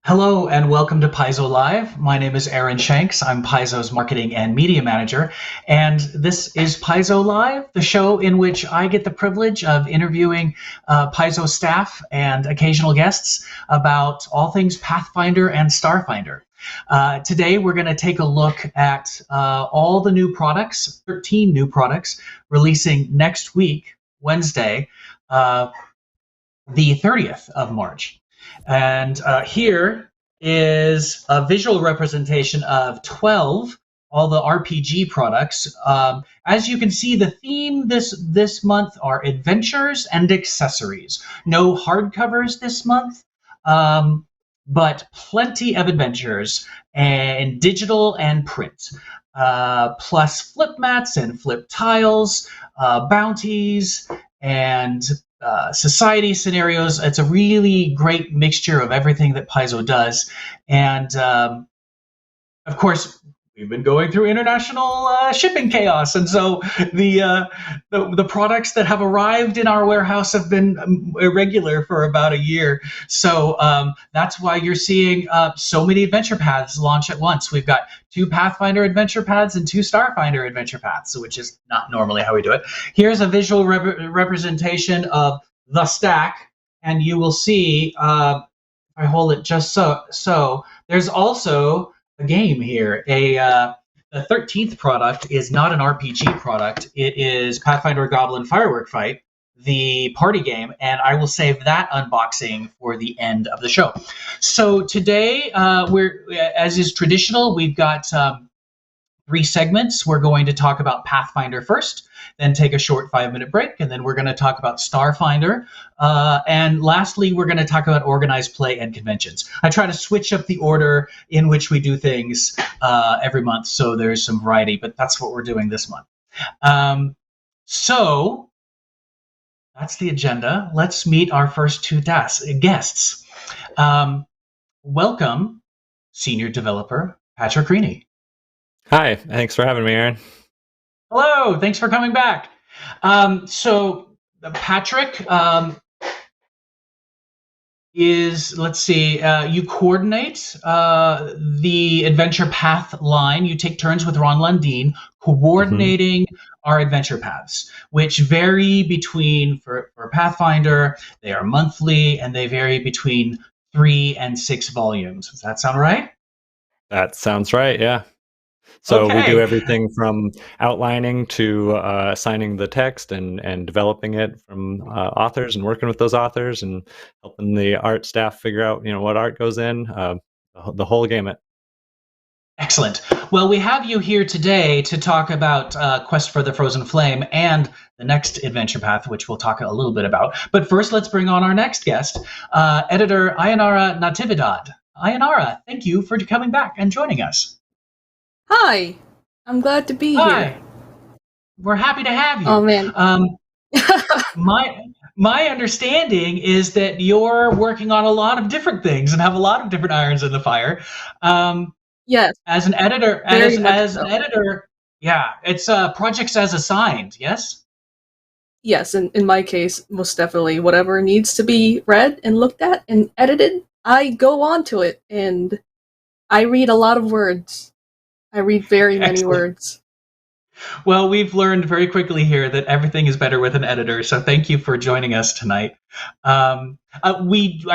Hello and welcome to Paizo Live. My name is Aaron Shanks. I'm Paizo's marketing and media manager. And this is Paizo Live, the show in which I get the privilege of interviewing Paizo staff and occasional guests about all things Pathfinder and Starfinder. Today, we're going to take a look at all the new products, 13 new products, releasing next week, Wednesday, the 30th of March. And here is a visual representation of 12, all the RPG products. As you can see, the theme this month are adventures and accessories. No hardcovers this month, but plenty of adventures, and digital and print. Plus flip mats and flip tiles, bounties, and society scenarios. It's a really great mixture of everything that Paizo does. And of course, we've been going through international shipping chaos. And so the products that have arrived in our warehouse have been irregular for about a year. So that's why you're seeing so many adventure paths launch at once. We've got 2 Pathfinder adventure paths and 2 Starfinder adventure paths, which is not normally how we do it. Here's a visual representation of the stack, and you will see, if I hold it just so, there's also a game here. The 13th product is not an RPG product. It is Pathfinder Goblin Firework Fight, the party game, and I will save that unboxing for the end of the show. So today, as is traditional, we've got 3 segments. We're going to talk about Pathfinder first, then take a short 5-minute break, and then we're going to talk about Starfinder. And lastly, we're going to talk about organized play and conventions. I try to switch up the order in which we do things every month, so there's some variety, but that's what we're doing this month. So that's the agenda. Let's meet our first 2 guests. Welcome, Senior Developer Patrick Reaney. Hi, thanks for having me, Aaron. Hello, thanks for coming back. So Patrick you coordinate the Adventure Path line. You take turns with Ron Lundeen coordinating our adventure paths, which vary between, for Pathfinder, they are monthly, and they vary between 3 and 6 volumes. Does that sound right? That sounds right, yeah. So okay. We do everything from outlining to assigning the text and developing it from authors and working with those authors and helping the art staff figure out what art goes in, the whole gamut. Excellent. Well, we have you here today to talk about Quest for the Frozen Flame and the next adventure path, which we'll talk a little bit about. But first, let's bring on our next guest, editor Ayanara Natividad. Ayanara, thank you for coming back and joining us. Hi, I'm glad to be here. We're happy to have you. Oh man. My understanding is that you're working on a lot of different things and have a lot of different irons in the fire. Yes. As an editor, an editor, yeah, it's projects as assigned. Yes. Yes, and in my case, most definitely, whatever needs to be read and looked at and edited, I go on to it, and I read a lot of words. I read very many words. Well, we've learned very quickly here that everything is better with an editor, so thank you for joining us tonight. I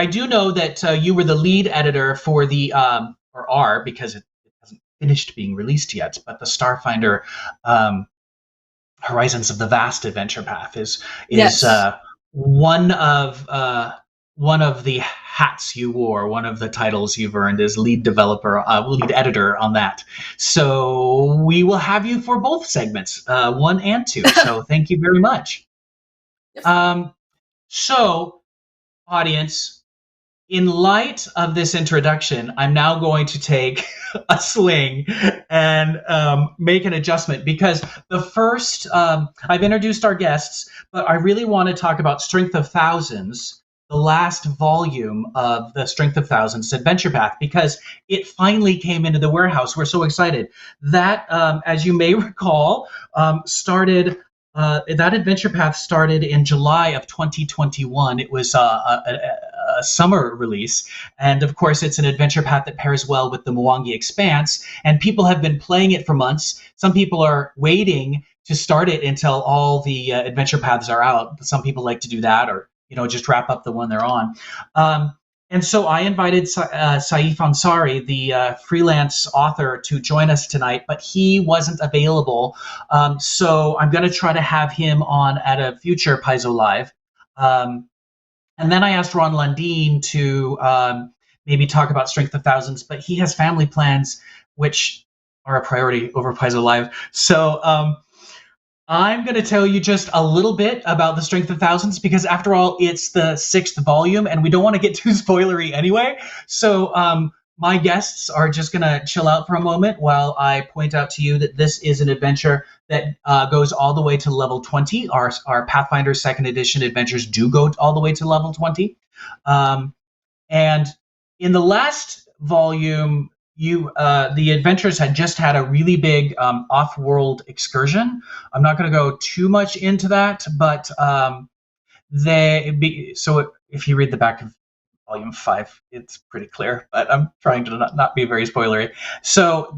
do know that you were the lead editor for the, or are, because it hasn't finished being released yet, but the Starfinder Horizons of the Vast Adventure Path is yes. One of the hats you wore, one of the titles you've earned as lead editor on that. So we will have you for both segments, 1 and 2. So thank you very much. Yes. So, audience, in light of this introduction, I'm now going to take a swing and make an adjustment, because the first, I've introduced our guests, but I really want to talk about Strength of Thousands, the last volume of the Strength of Thousands Adventure Path, because it finally came into the warehouse. We're so excited. That, as you may recall, that Adventure Path started in July of 2021. It was a summer release. And of course, it's an adventure path that pairs well with the Mwangi Expanse. And people have been playing it for months. Some people are waiting to start it until all the adventure paths are out. Some people like to do that, or just wrap up the one they're on. And so I invited Saif Ansari, the freelance author, to join us tonight, but he wasn't available. So I'm going to try to have him on at a future Paizo Live. And then I asked Ron Lundeen to maybe talk about Strength of Thousands, but he has family plans, which are a priority over Paizo Live. So I'm going to tell you just a little bit about the Strength of Thousands, because after all, it's the 6th volume, and we don't want to get too spoilery anyway. So my guests are just going to chill out for a moment while I point out to you that this is an adventure that goes all the way to level 20. Our Pathfinder 2nd Edition adventures do go all the way to level 20. And in the last volume, the adventurers had just had a really big off-world excursion. I'm not going to go too much into that, but so if you read the back of volume 5, it's pretty clear, but I'm trying to not be very spoilery. So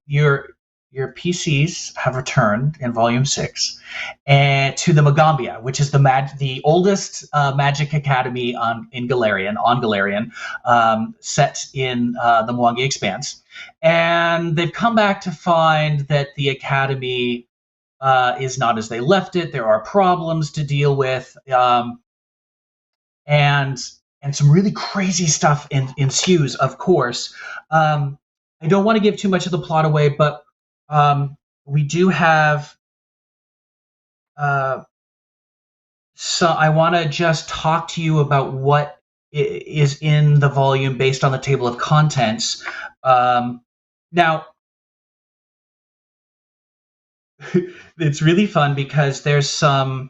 your PCs have returned in volume 6 and to the Magambia, which is the oldest magic academy on Galarian, set in the Mwangi Expanse. And they've come back to find that the academy is not as they left it. There are problems to deal with, and some really crazy stuff ensues, of course. I don't want to give too much of the plot away, but we do have. So I want to just talk to you about what is in the volume based on the table of contents. Now, it's really fun because there's some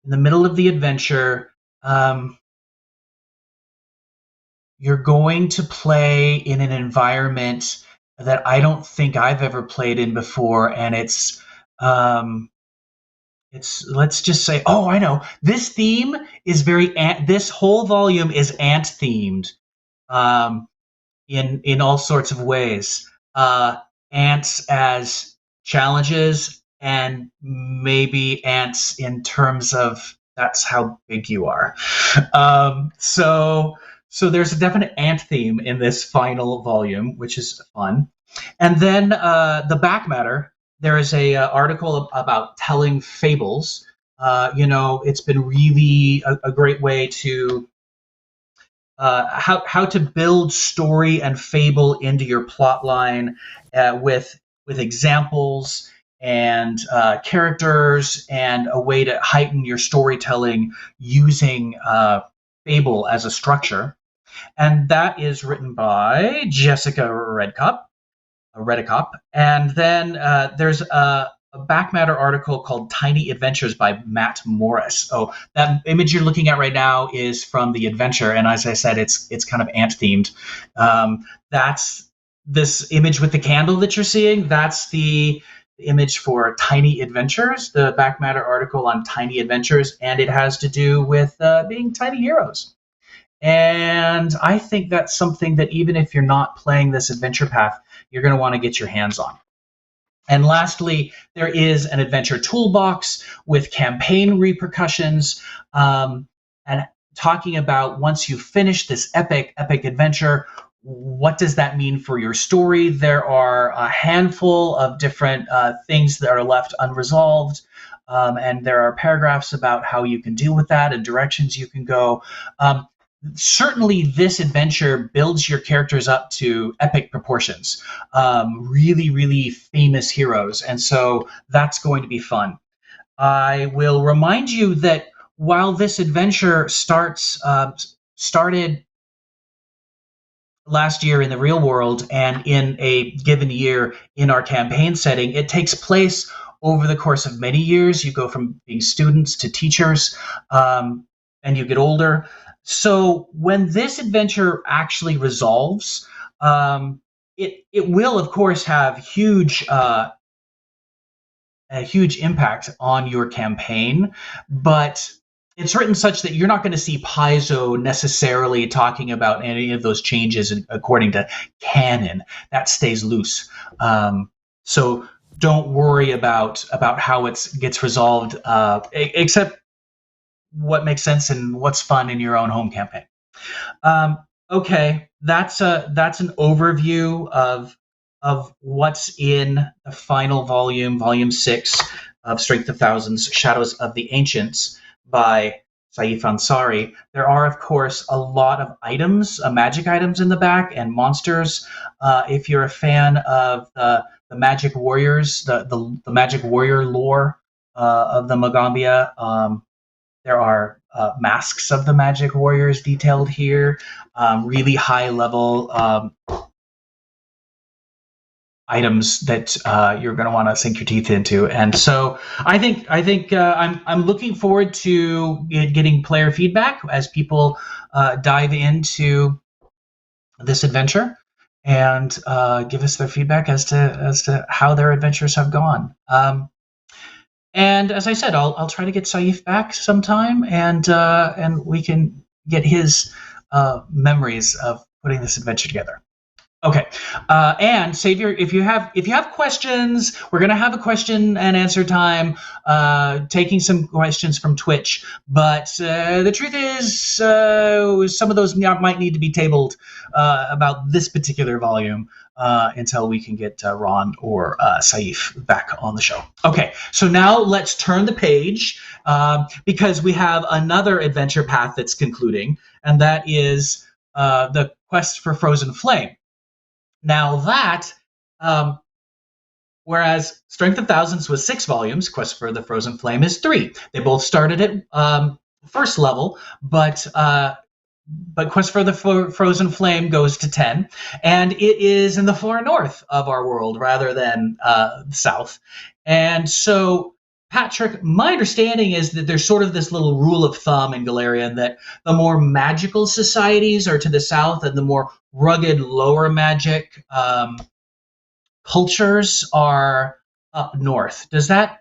in the middle of the adventure. You're going to play in an environment that I don't think I've ever played in before, and it's let's just say, oh, I know, this theme is this whole volume is ant themed, in all sorts of ways. Ants as challenges, and maybe ants in terms of that's how big you are. So there's a definite ant theme in this final volume, which is fun. And then the back matter, there is a article about telling fables. It's been really a great way to how to build story and fable into your plot line with examples and characters, and a way to heighten your storytelling using fable as a structure. And that is written by Jessica Redicop. And then there's a back matter article called Tiny Adventures by Matt Morris. Oh, that image you're looking at right now is from the adventure, and as I said, it's kind of ant themed. That's this image with the candle that you're seeing. That's the image for Tiny Adventures, the back matter article on Tiny Adventures, and it has to do with being tiny heroes. And I think that's something that even if you're not playing this adventure path, you're going to want to get your hands on. And lastly, there is an adventure toolbox with campaign repercussions, and talking about once you finish this epic adventure, what does that mean for your story? There are a handful of different things that are left unresolved, and there are paragraphs about how you can deal with that and directions you can go. Certainly, this adventure builds your characters up to epic proportions, really, really famous heroes, and so that's going to be fun. I will remind you that while this adventure started last year in the real world and in a given year in our campaign setting, it takes place over the course of many years. You go from being students to teachers, and you get older. So when this adventure actually resolves, it will, of course, have a huge impact on your campaign. But it's written such that you're not going to see Paizo necessarily talking about any of those changes according to canon. That stays loose. So don't worry about how it gets resolved, except what makes sense and what's fun in your own home campaign. Okay, that's an overview of what's in the final volume, volume 6 of Strength of Thousands, Shadows of the Ancients by Saif Ansari. There are, of course, a lot of items, magic items in the back, and monsters. If you're a fan of the Magic Warriors, the Magic Warrior lore of the Magambia, there are masks of the Magic Warriors detailed here, really high level items that you're going to want to sink your teeth into. And so I think I'm looking forward to getting player feedback as people dive into this adventure and give us their feedback as to how their adventures have gone. And as I said, I'll try to get Saif back sometime, and we can get his memories of putting this adventure together. Okay, and Savior, if you have questions, we're gonna have a question and answer time, taking some questions from Twitch. But the truth is, some of those might need to be tabled about this particular volume until we can get Ron or Saif back on the show. Okay, so now let's turn the page because we have another adventure path that's concluding, and that is the quest for Frozen Flame. Now that, whereas Strength of Thousands was 6 volumes, Quest for the Frozen Flame is 3. They both started at first level, but Quest for the Frozen Flame goes to 10, and it is in the far north of our world rather than the south. And so, Patrick, my understanding is that there's sort of this little rule of thumb in Galarian that the more magical societies are to the south and the more rugged lower magic cultures are up north. Is that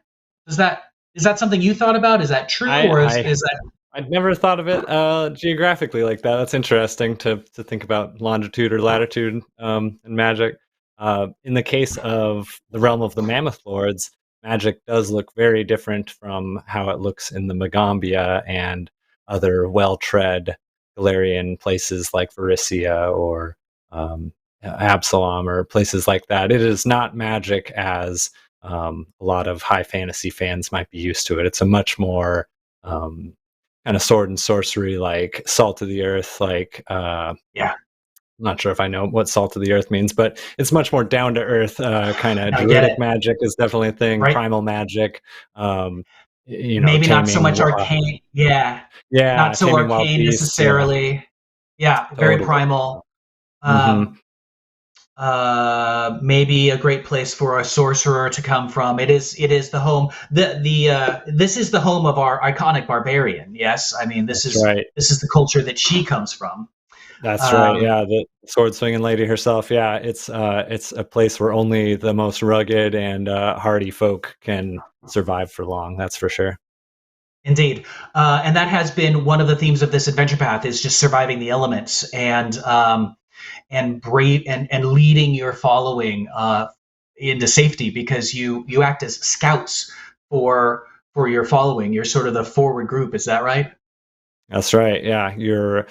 something you thought about? Is that true, or is that? I'd never thought of it geographically like that. That's interesting to think about longitude or latitude in magic. In the case of the realm of the Mammoth Lords, magic does look very different from how it looks in the Magambia and other well-tread Galarian places like Varisia or Absalom or places like that. It is not magic as a lot of high fantasy fans might be used to it. It's a much more kind of sword and sorcery, like salt of the earth, like yeah. I'm not sure if I know what salt of the earth means, but it's much more down to earth kind of druidic magic is definitely a thing. Right. Primal magic, maybe not so much arcane. Yeah, not so arcane necessarily. Yeah, very primal. Maybe a great place for a sorcerer to come from. It is the home. This is the home of our iconic barbarian. Yes, I mean this is right. This is the culture that she comes from. That's right. Yeah, the sword swinging lady herself. Yeah, it's a place where only the most rugged and hardy folk can survive for long. That's for sure. Indeed, and that has been one of the themes of this adventure path: is just surviving the elements and brave and leading your following into safety, because you act as scouts for your following. You're sort of the forward group. Is that right? That's right. Yeah, you're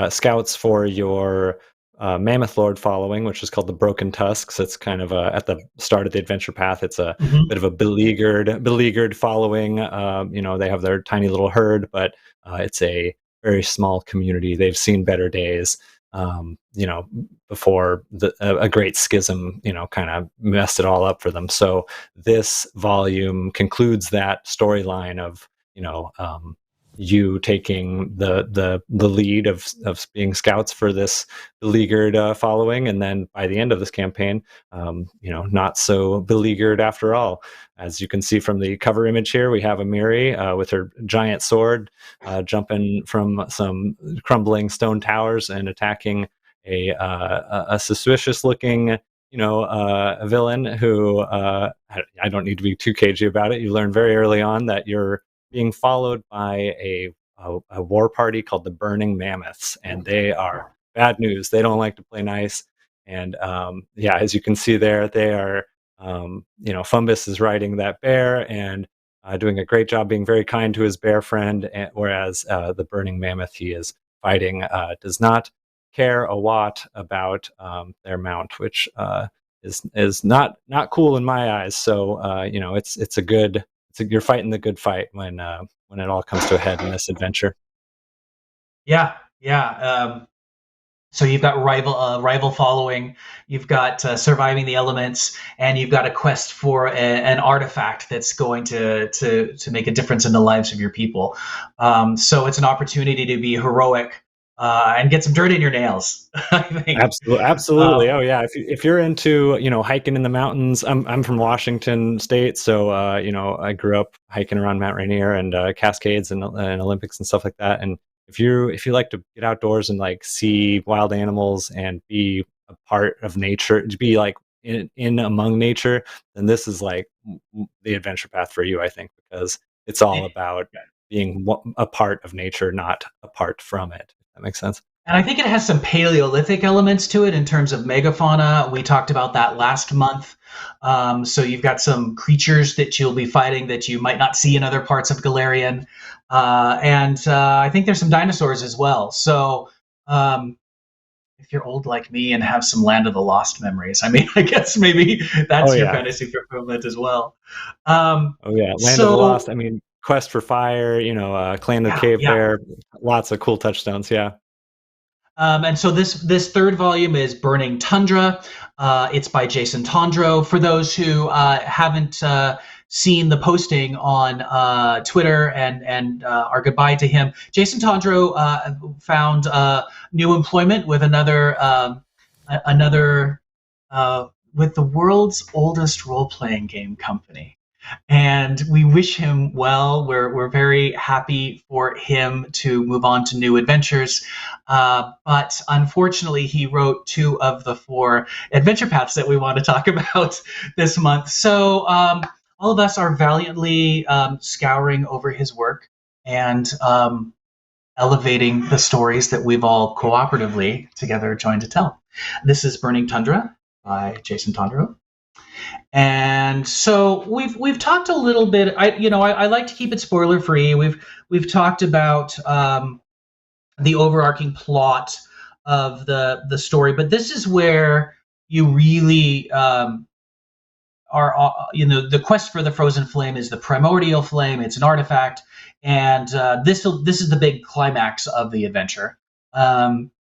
scouts for your Mammoth Lord following, which is called the Broken Tusks. It's kind of at the start of the adventure path. It's a bit of a beleaguered following. They have their tiny little herd, but it's a very small community. They've seen better days. Before a great schism, kind of messed it all up for them. So this volume concludes that storyline of, you taking the lead of being scouts for this beleaguered following, and then by the end of this campaign, not so beleaguered after all. As you can see from the cover image here, we have Amiri with her giant sword jumping from some crumbling stone towers and attacking a suspicious-looking a villain who I don't need to be too cagey about it. You learn very early on that you're being followed by a a war party called the Burning Mammoths, and they are bad news. They don't like to play nice. And yeah, as you can see there, they are, Fumbus is riding that bear and doing a great job being very kind to his bear friend, whereas the Burning Mammoth he is fighting does not care a lot about their mount, which is not cool in my eyes. So it's a good you're fighting the good fight when it all comes to a head in this adventure. Yeah, yeah. So you've got rival following, you've got surviving the elements, and you've got a quest for an artifact that's going to make a difference in the lives of your people. So it's an opportunity to be heroic and get some dirt in your nails. I think. Absolutely. Oh yeah. If you're into hiking in the mountains, I'm from Washington State, so I grew up hiking around Mount Rainier and Cascades and Olympics and stuff like that. And if you like to get outdoors and like see wild animals and be a part of nature, to be like in among nature, then this is like the adventure path for you, I think, because it's all about being a part of nature, not apart from it. If that makes sense. And I think it has some Paleolithic elements to it in terms of megafauna. We talked about that last month. So you've got some creatures that you'll be fighting that you might not see in other parts of Galarian. And I think there's some dinosaurs as well. So if you're old like me and have some Land of the Lost memories, I mean, I guess maybe that's your fantasy fulfillment as well. Oh yeah, Land of the Lost. I mean, Quest for Fire, Clan of the Cave Bear, lots of cool touchstones. Yeah. And so this third volume is Burning Tundra. It's by Jason Tondro. For those who haven't seen the posting on Twitter and our goodbye to him, Jason Tondro found new employment with another with the world's oldest role-playing game company. And we wish him well. We're very happy for him to move on to new adventures. But unfortunately, he wrote 2 of the 4 adventure paths that we want to talk about this month. So all of us are valiantly scouring over his work and elevating the stories that we've all cooperatively together joined to tell. This is Burning Tundra by Jason Tondro. And so we've talked a little bit. I like to keep it spoiler free. We've talked about the overarching plot of the story, but this is where you really are. The quest for the frozen flame is the primordial flame. It's an artifact, and this is the big climax of the adventure. And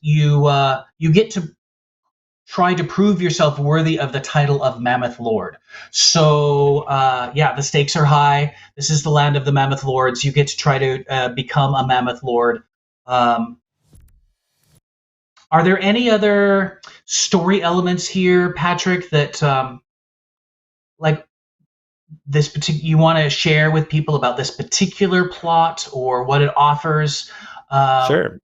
you get to try to prove yourself worthy of the title of Mammoth Lord. So, the stakes are high. This is the land of the Mammoth Lords. You get to try to become a Mammoth Lord. Are there any other story elements here, Patrick, that like this you want to share with people about this particular plot or what it offers? Sure.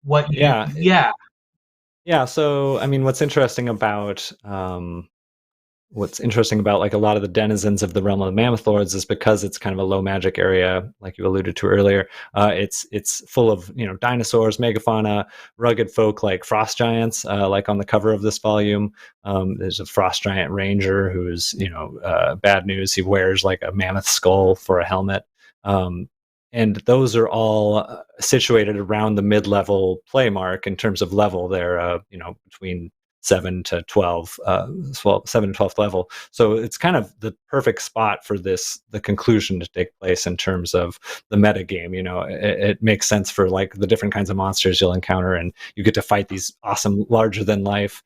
Yeah. So, I mean, what's interesting about like a lot of the denizens of the realm of the Mammoth Lords is because it's kind of a low magic area, like you alluded to earlier. It's full of dinosaurs, megafauna, rugged folk like frost giants. Like on the cover of this volume, there's a frost giant ranger who's bad news. He wears like a mammoth skull for a helmet. And those are all situated around the mid-level play mark in terms of level. They're between 7 to 12, 7 to 12th level. So it's kind of the perfect spot for the conclusion to take place in terms of the meta game. It makes sense for like the different kinds of monsters you'll encounter, and you get to fight these awesome, larger than life,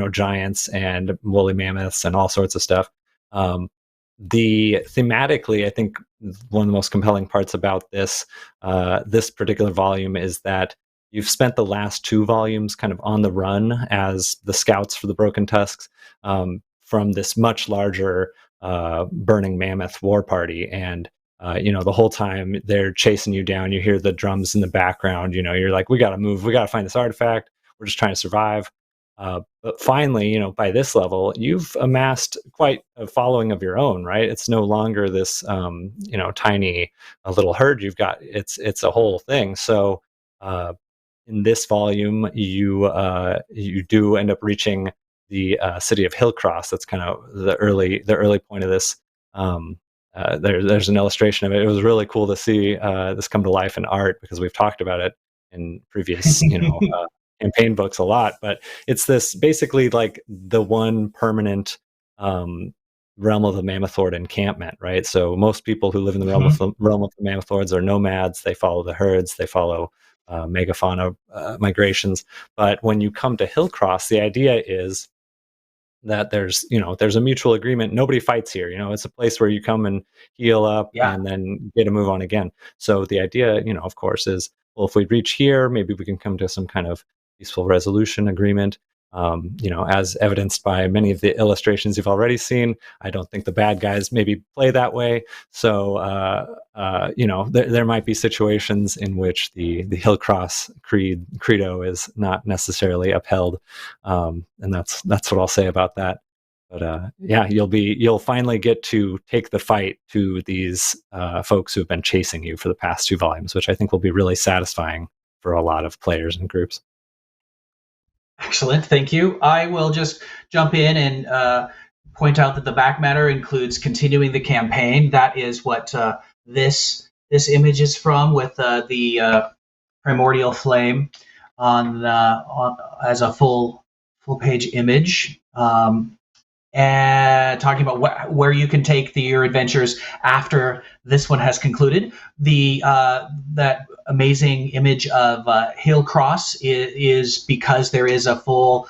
giants and woolly mammoths and all sorts of stuff. Thematically, I think one of the most compelling parts about this particular volume is that you've spent the last 2 volumes kind of on the run as the scouts for the Broken Tusks from this much larger Burning Mammoth war party. And, the whole time they're chasing you down, you hear the drums in the background, you're like, we got to move, we got to find this artifact. We're just trying to survive. But finally, by this level, you've amassed quite a following of your own, right? It's no longer this, tiny little herd you've got. It's a whole thing. So in this volume, you do end up reaching the city of Hillcross. That's kind of the early point of this. There's an illustration of it. It was really cool to see this come to life in art, because we've talked about it in previous, campaign books a lot. But it's this basically like the one permanent realm of the Mammoth Lord encampment, right? So most people who live in the realm of the Mammoth Lords are nomads. They follow the herds. They follow megafauna migrations. But when you come to Hillcross, the idea is that there's a mutual agreement. Nobody fights here. It's a place where you come and heal up and then get a move on again. So the idea, of course, is, well, if we reach here, maybe we can come to some kind of peaceful resolution agreement. As evidenced by many of the illustrations you've already seen, I don't think the bad guys maybe play that way. So, there might be situations in which the Hillcross credo is not necessarily upheld, and that's what I'll say about that. But you'll finally get to take the fight to these folks who've been chasing you for the past 2 volumes, which I think will be really satisfying for a lot of players and groups. Excellent, thank you. I will just jump in and point out that the back matter includes continuing the campaign. That is what this image is from, with the primordial flame on as a full page image, and talking about where you can take your adventures after this one has concluded. That amazing image of Hillcross is because there is a full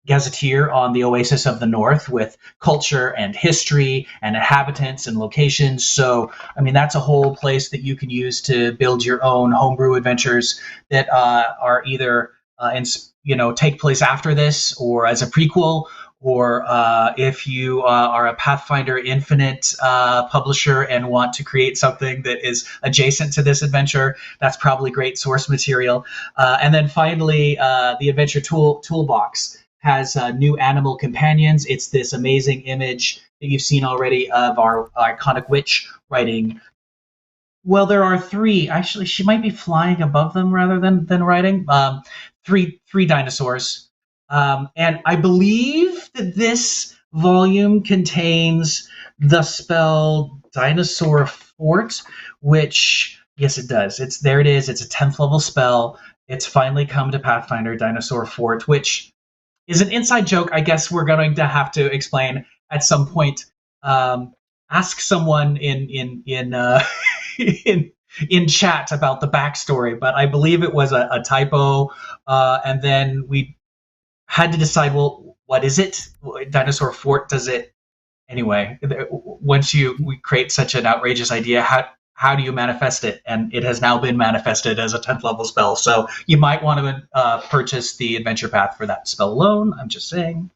gazetteer on the Oasis of the North with culture and history and inhabitants and locations. So, that's a whole place that you can use to build your own homebrew adventures that are either take place after this, or as a prequel, or if you are a Pathfinder Infinite publisher and want to create something that is adjacent to this adventure, that's probably great source material. And then finally, the Adventure Toolbox has new animal companions. It's this amazing image that you've seen already of our iconic witch riding. Well, there are 3. Actually, she might be flying above them rather than riding. 3 dinosaurs. And I believe that this volume contains the spell Dinosaur Fort, which, yes, it does. There it is. It's a 10th level spell. It's finally come to Pathfinder, Dinosaur Fort, which is an inside joke. I guess we're going to have to explain at some point. Ask someone in in chat about the backstory, but I believe it was a typo, and then we had to decide, well, what is it? Dinosaur Fort, does it? Anyway, once we create such an outrageous idea, how do you manifest it? And it has now been manifested as a 10th level spell. So you might want to purchase the Adventure Path for that spell alone. I'm just saying.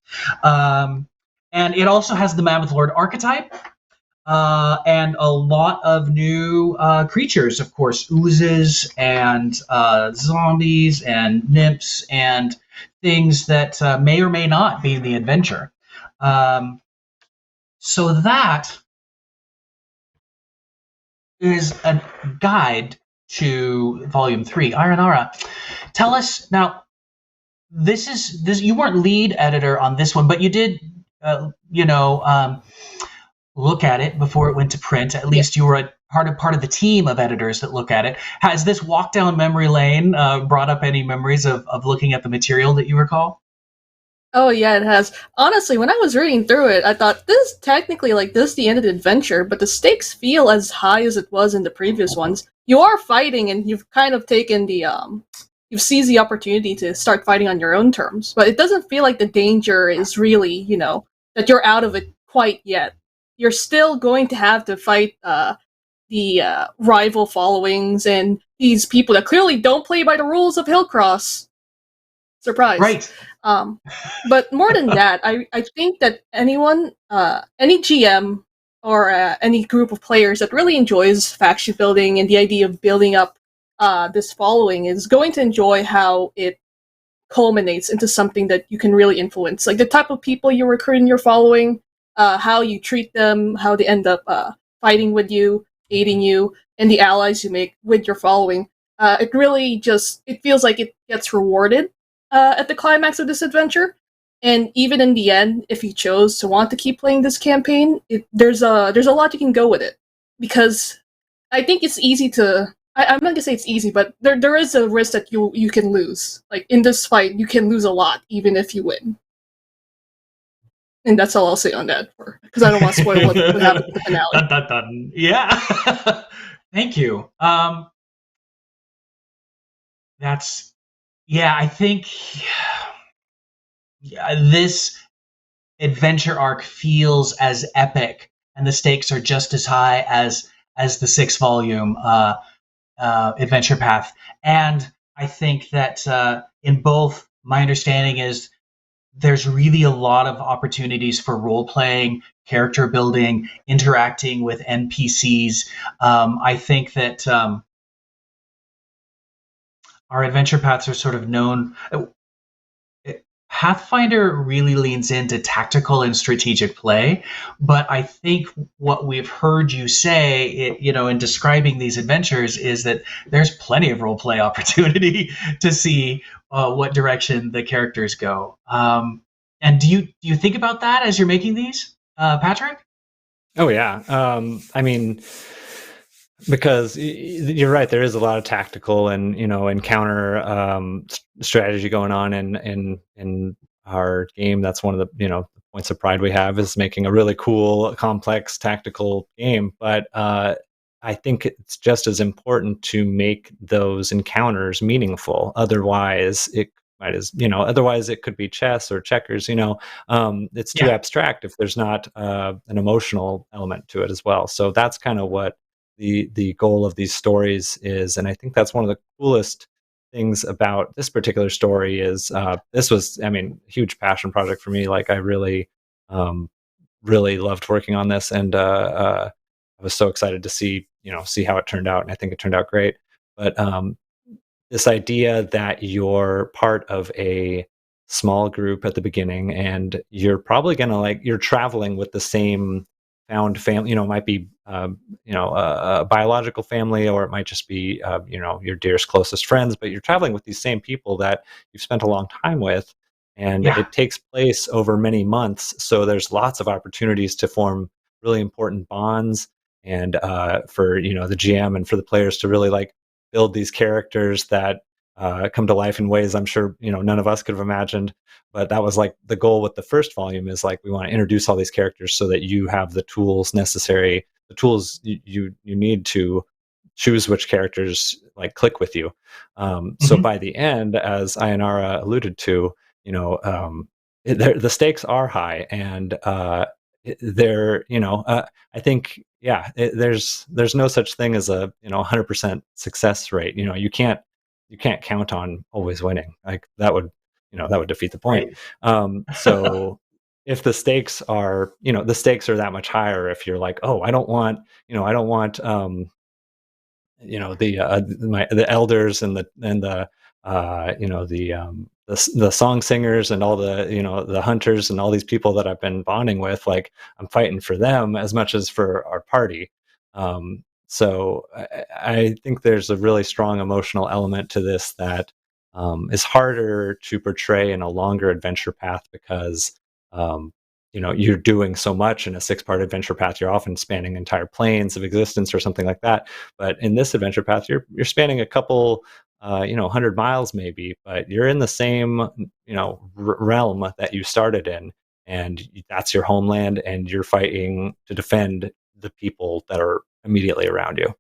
And it also has the Mammoth Lord archetype. And a lot of new creatures, of course, oozes and zombies and nymphs and things that may or may not be in the adventure. So that is a guide to Volume 3. Aranara, tell us now. This you weren't lead editor on this one, but you did, look at it before it went to print. At least you were part of the team of editors that look at it. Has this walk down memory lane brought up any memories of looking at the material that you recall? Oh yeah, it has. Honestly, when I was reading through it, I thought this is technically this is the end of the adventure, but the stakes feel as high as it was in the previous ones. You are fighting, and you've kind of taken the you've seized the opportunity to start fighting on your own terms, but it doesn't feel like the danger is really, that you're out of it quite yet. You're still going to have to fight the rival followings and these people that clearly don't play by the rules of Hillcross. Surprise. Right. But more than that, I think that anyone, any GM or any group of players that really enjoys faction building and the idea of building up this following is going to enjoy how it culminates into something that you can really influence. Like the type of people you're recruiting, you're following, how you treat them, how they end up fighting with you, aiding you, and the allies you make with your following. It really it feels like it gets rewarded at the climax of this adventure. And even in the end, if you chose to want to keep playing this campaign, there's a lot you can go with it, because I think it's easy to. I'm not gonna say it's easy, but there is a risk that you can lose. Like in this fight, you can lose a lot even if you win. And that's all I'll say on that, because I don't want to spoil what happens in the finale. Dun, dun, dun. Yeah. Thank you. I think this adventure arc feels as epic, and the stakes are just as high as the 6-volume adventure path. And I think that in both, my understanding is there's really a lot of opportunities for role playing, character building, interacting with NPCs. I think that our adventure paths are sort of known. Pathfinder really leans into tactical and strategic play, but I think what we've heard you say, in describing these adventures, is that there's plenty of role play opportunity to see what direction the characters go. And do you think about that as you're making these, Patrick? Oh yeah. I mean, because you're right, there is a lot of tactical and encounter strategy going on in our game. That's one of the points of pride we have, is making a really cool, complex tactical game. But I think it's just as important to make those encounters meaningful. Otherwise, otherwise it could be chess or checkers. It's too abstract if there's not an emotional element to it as well. So that's kind of what the goal of these stories is. And I think that's one of the coolest things about this particular story is this was, huge passion project for me. Like I really loved working on this, and I was so excited to see how it turned out, and I think it turned out great. But this idea that you're part of a small group at the beginning, and you're probably gonna you're traveling with the same found family. It might be a biological family, or it might just be your dearest closest friends, but you're traveling with these same people that you've spent a long time with, and it takes place over many months. So there's lots of opportunities to form really important bonds, and for the GM and for the players to really build these characters that come to life in ways I'm sure none of us could have imagined. But that was the goal with the first volume, is we want to introduce all these characters so that you have the tools necessary, the tools you need to choose which characters click with you. So by the end, as Ayanara alluded to, the stakes are high, and they're I think there's no such thing as a 100% success rate. You can't count on always winning. That would defeat the point. Right. So if the stakes are that much higher, if you're oh, I don't want the elders and the the song singers and all the hunters and all these people that I've been bonding with, I'm fighting for them as much as for our party. So I think there's a really strong emotional element to this that is harder to portray in a longer adventure path, because you're doing so much in a 6-part adventure path. You're often spanning entire planes of existence or something like that. But in this adventure path, you're spanning a couple 100 miles maybe, but you're in the same realm that you started in, and that's your homeland, and you're fighting to defend the people that are immediately around you.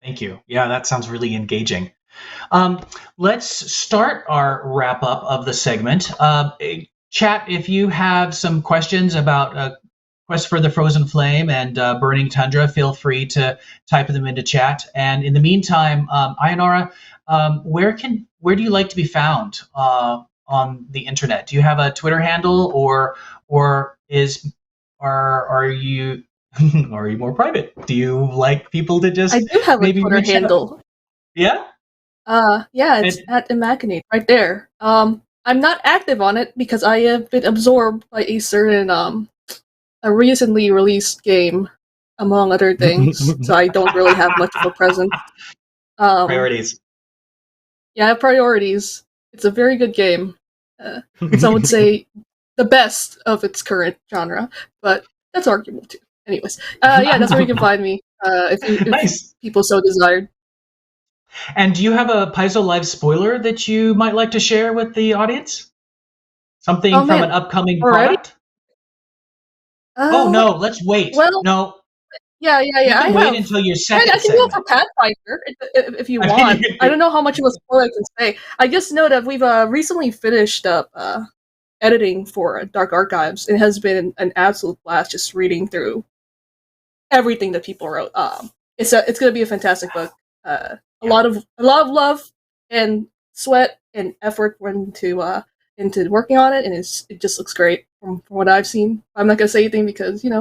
Thank you. Yeah, that sounds really engaging. Let's start our wrap up of the segment. Chat, if you have some questions about Quest for the Frozen Flame and Burning Tundra, feel free to type them into chat. And in the meantime, Ayanara, where do you like to be found on the internet? Do you have a Twitter handle, or are you are you more private? Do you like people to just I do have a maybe Twitter reach out? handle. Yeah? Yeah, it's at Immaculate right there. I'm not active on it because I have been absorbed by a certain a recently released game, among other things. So I don't really have much of a presence. Priorities. Yeah, I have priorities. It's a very good game. Some would say the best of its current genre, but that's arguable too. Anyways, yeah, that's where you can find me if Nice. people so desired. And do you have a Paizo Live spoiler that you might like to share with the audience? Something Oh, from man. an upcoming Already? product? Oh no, let's wait. Well, no, yeah. you I can wait have. until your I second can go segment. for Pathfinder if you I mean, want. you can I do- don't know how much of a spoiler I can say. I just know that we've recently finished up editing for Dark Archives. It has been an absolute blast just reading through everything that people wrote. It's going to be a fantastic book. A lot of love and sweat and effort went into working on it, and it just looks great from what I've seen. I'm not going to say anything because it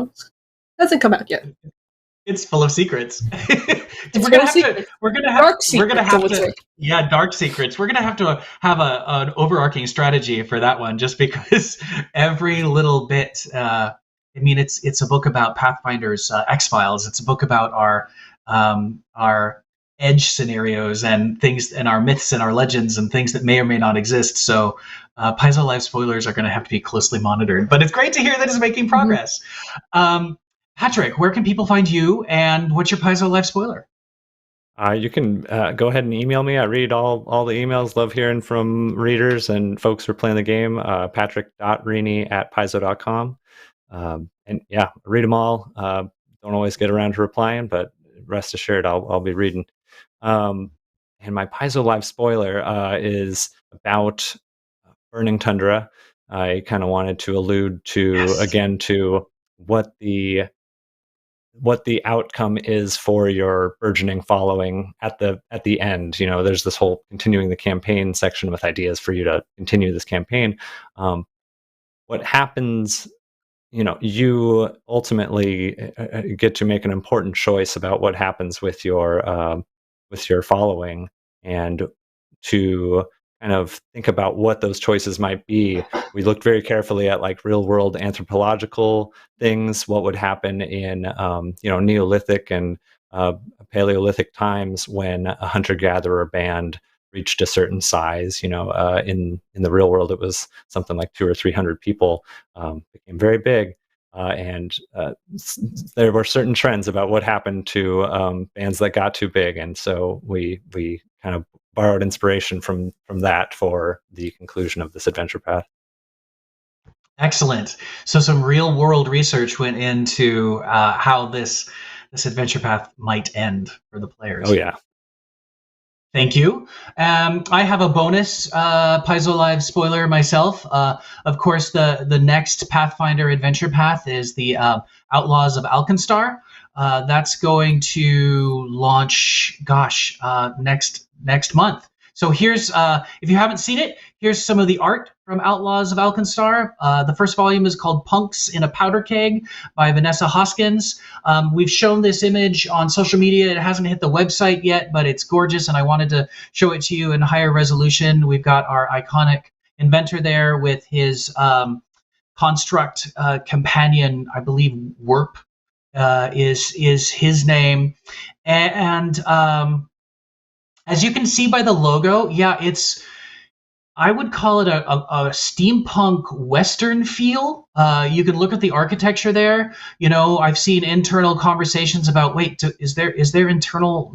hasn't come out yet. It's full of secrets. It's full of secrets. Dark secrets, I would say. Yeah, dark secrets. We're gonna have to have an overarching strategy for that one, just because every little bit. I mean, it's a book about Pathfinder's X-Files. It's a book about our edge scenarios and things, and our myths and our legends and things that may or may not exist. So, Paizo Live spoilers are going to have to be closely monitored. But it's great to hear that it's making progress. Patrick, where can people find you, and what's your Paizo Live spoiler? You can go ahead and email me. I read all the emails. Love hearing from readers and folks who are playing the game. patrick.rini@paizo.com. And yeah, read them all. Don't always get around to replying, but rest assured I'll be reading. And my Paizo Live spoiler is about Burning Tundra. I kind of wanted to allude to again to what the outcome is for your burgeoning following at the end. There's this whole continuing the campaign section with ideas for you to continue this campaign. What happens, you ultimately get to make an important choice about what happens with your following, and to kind of think about what those choices might be. We looked very carefully at like real world anthropological things, what would happen in Neolithic and Paleolithic times when a hunter-gatherer band reached a certain size. In the real world, it was something like 200 or 300 people. Became very big. And there were certain trends about what happened to bands that got too big, and so we kind of borrowed inspiration from that for the conclusion of this adventure path. Excellent. So some real world research went into how this adventure path might end for the players. Oh yeah. Thank you. I have a bonus Paizo Live spoiler myself. Of course, the next Pathfinder adventure path is the Outlaws of Alkenstar. That's going to launch, next month. So here's, if you haven't seen it, here's some of the art from Outlaws of Alkenstar. The first volume is called Punks in a Powder Keg by Vanessa Hoskins. We've shown this image on social media. It hasn't hit the website yet, but it's gorgeous, and I wanted to show it to you in higher resolution. We've got our iconic inventor there with his construct companion, I believe Warp is his name. And as you can see by the logo, I would call it a steampunk Western feel. You can look at the architecture there. I've seen internal conversations about, is there internal,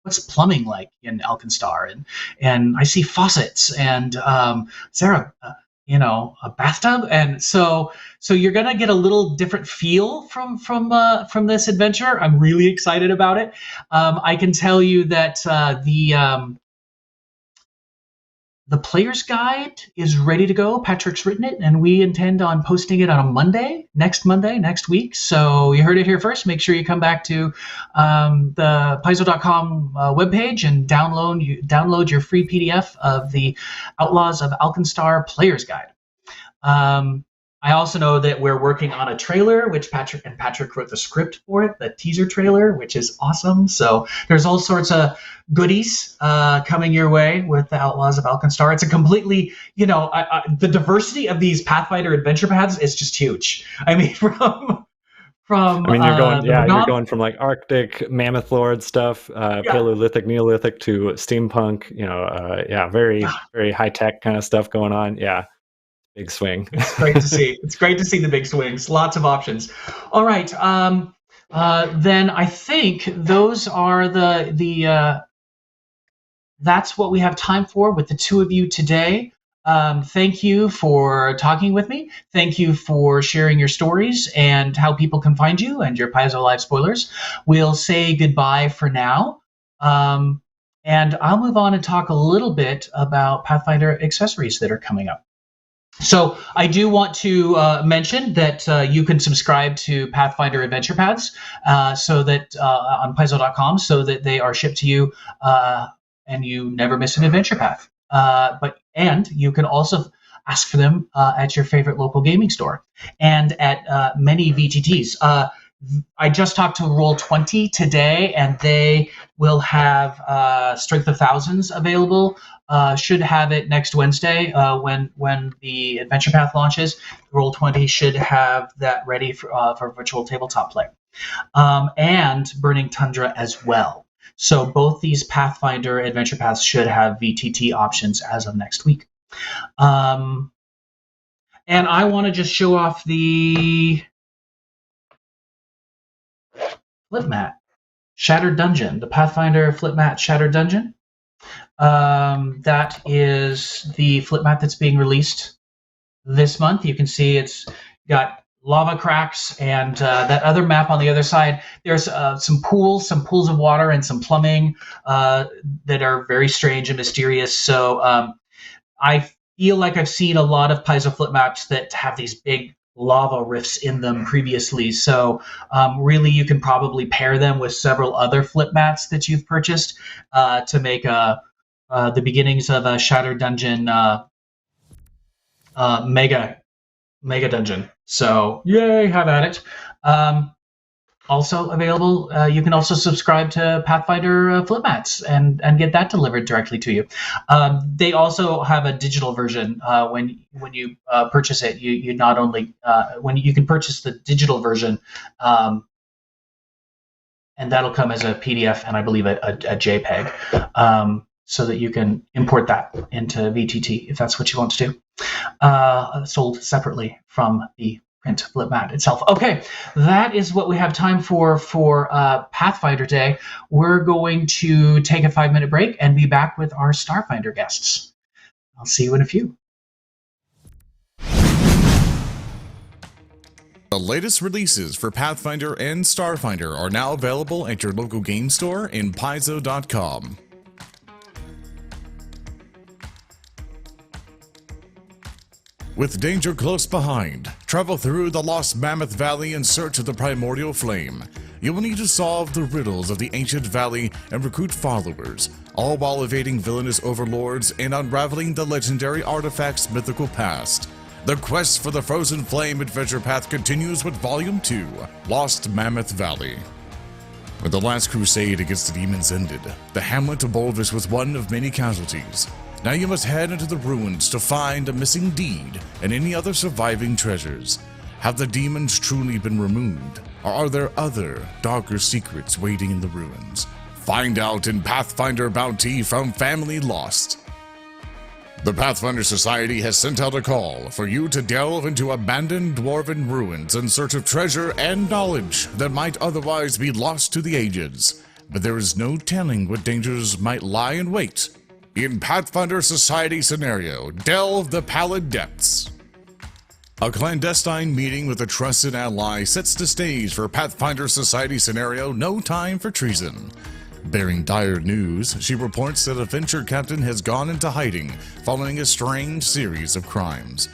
what's plumbing like in Alkenstar? And I see faucets, and is there a bathtub? And so you're gonna get a little different feel from this adventure. I'm really excited about it. I can tell you that the player's guide is ready to go. Patrick's written it, and we intend on posting it on next week. So you heard it here first. Make sure you come back to the Paizo.com webpage and download your free PDF of the Outlaws of Alkenstar Player's Guide. I also know that we're working on a trailer, which Patrick wrote the script for it, the teaser trailer, which is awesome. So there's all sorts of goodies coming your way with the Outlaws of Alkenstar. It's a completely, the diversity of these Pathfinder adventure paths is just huge. I mean, you're going from like Arctic Mammoth Lord stuff, Paleolithic, Neolithic to steampunk. Very very high tech kind of stuff going on. Yeah. Big swing. It's great to see. It's great to see the big swings. Lots of options. All right. Then I think those are that's what we have time for with the two of you today. Thank you for talking with me. Thank you for sharing your stories and how people can find you and your Paizo Live spoilers. We'll say goodbye for now. And I'll move on and talk a little bit about Pathfinder accessories that are coming up. So I do want to mention that you can subscribe to Pathfinder Adventure Paths so that on Paizo.com so that they are shipped to you and you never miss an adventure path. And you can also ask for them at your favorite local gaming store and at many VTTs. I just talked to Roll20 today, and they will have Strength of Thousands available. Should have it next Wednesday when the Adventure Path launches. Roll20 should have that ready for virtual tabletop play. And Burning Tundra as well. So both these Pathfinder Adventure Paths should have VTT options as of next week. And I want to just show off the flip mat, Shattered Dungeon, the Pathfinder flip mat Shattered Dungeon. That is the flip mat that's being released this month. You can see it's got lava cracks and that other map on the other side. There's some pools of water and some plumbing that are very strange and mysterious. So I feel like I've seen a lot of Paizo flip maps that have these big lava rifts in them previously. So really you can probably pair them with several other flip mats that you've purchased to make the beginnings of a Shattered Dungeon mega dungeon. So yay, have at it. Also available, you can also subscribe to Pathfinder flip mats and get that delivered directly to you. They also have a digital version. When you purchase it, you not only when you can purchase the digital version, and that'll come as a PDF and I believe a JPEG, so that you can import that into VTT if that's what you want to do. Sold separately from the print flip mat itself. Okay, that is what we have time for Pathfinder Day. We're going to take a 5-minute break and be back with our Starfinder guests. I'll see you in a few. The latest releases for Pathfinder and Starfinder are now available at your local game store in Paizo.com. With danger close behind, travel through the Lost Mammoth Valley in search of the primordial flame. You will need to solve the riddles of the ancient valley and recruit followers, all while evading villainous overlords and unraveling the legendary artifact's mythical past. The quest for the Frozen Flame adventure path continues with Volume 2, Lost Mammoth Valley. When the last crusade against the demons ended, the hamlet of Boldvis was one of many casualties. Now you must head into the ruins to find a missing deed and any other surviving treasures. Have the demons truly been removed, or are there other, darker secrets waiting in the ruins? Find out in Pathfinder Bounty from Family Lost. The Pathfinder Society has sent out a call for you to delve into abandoned dwarven ruins in search of treasure and knowledge that might otherwise be lost to the ages. But there is no telling what dangers might lie in wait. In Pathfinder Society scenario, Delve the Pallid Depths. A clandestine meeting with a trusted ally sets the stage for Pathfinder Society scenario No Time for Treason. Bearing dire news, she reports that a venture captain has gone into hiding following a strange series of crimes.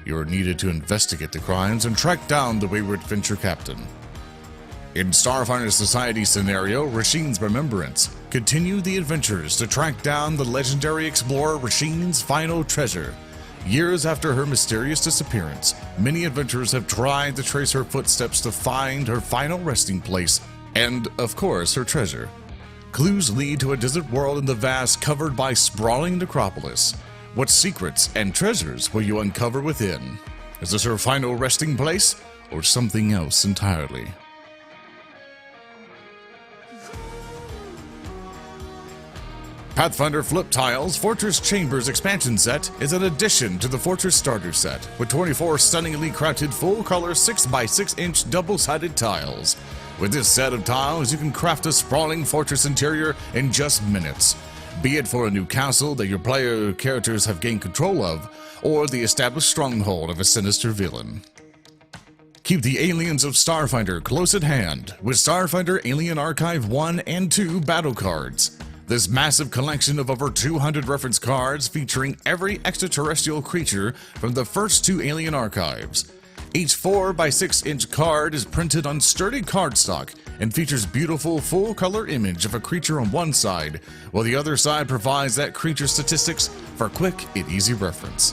You are needed to investigate the crimes and track down the wayward venture captain. In Starfinder Society scenario, Rashine's Remembrance, continue the adventures to track down the legendary explorer Rashine's final treasure. Years after her mysterious disappearance, many adventurers have tried to trace her footsteps to find her final resting place and, of course, her treasure. Clues lead to a desert world in the vast covered by sprawling necropolis. What secrets and treasures will you uncover within? Is this her final resting place, or something else entirely? Pathfinder Flip Tiles Fortress Chambers expansion set is an addition to the Fortress starter set, with 24 stunningly crafted full-color 6x6-inch double-sided tiles. With this set of tiles, you can craft a sprawling fortress interior in just minutes, be it for a new castle that your player characters have gained control of, or the established stronghold of a sinister villain. Keep the aliens of Starfinder close at hand with Starfinder Alien Archive 1 and 2 battle cards. This massive collection of over 200 reference cards featuring every extraterrestrial creature from the first 2 Alien Archives. Each 4x6-inch card is printed on sturdy cardstock and features beautiful full-color image of a creature on one side, while the other side provides that creature's statistics for quick and easy reference.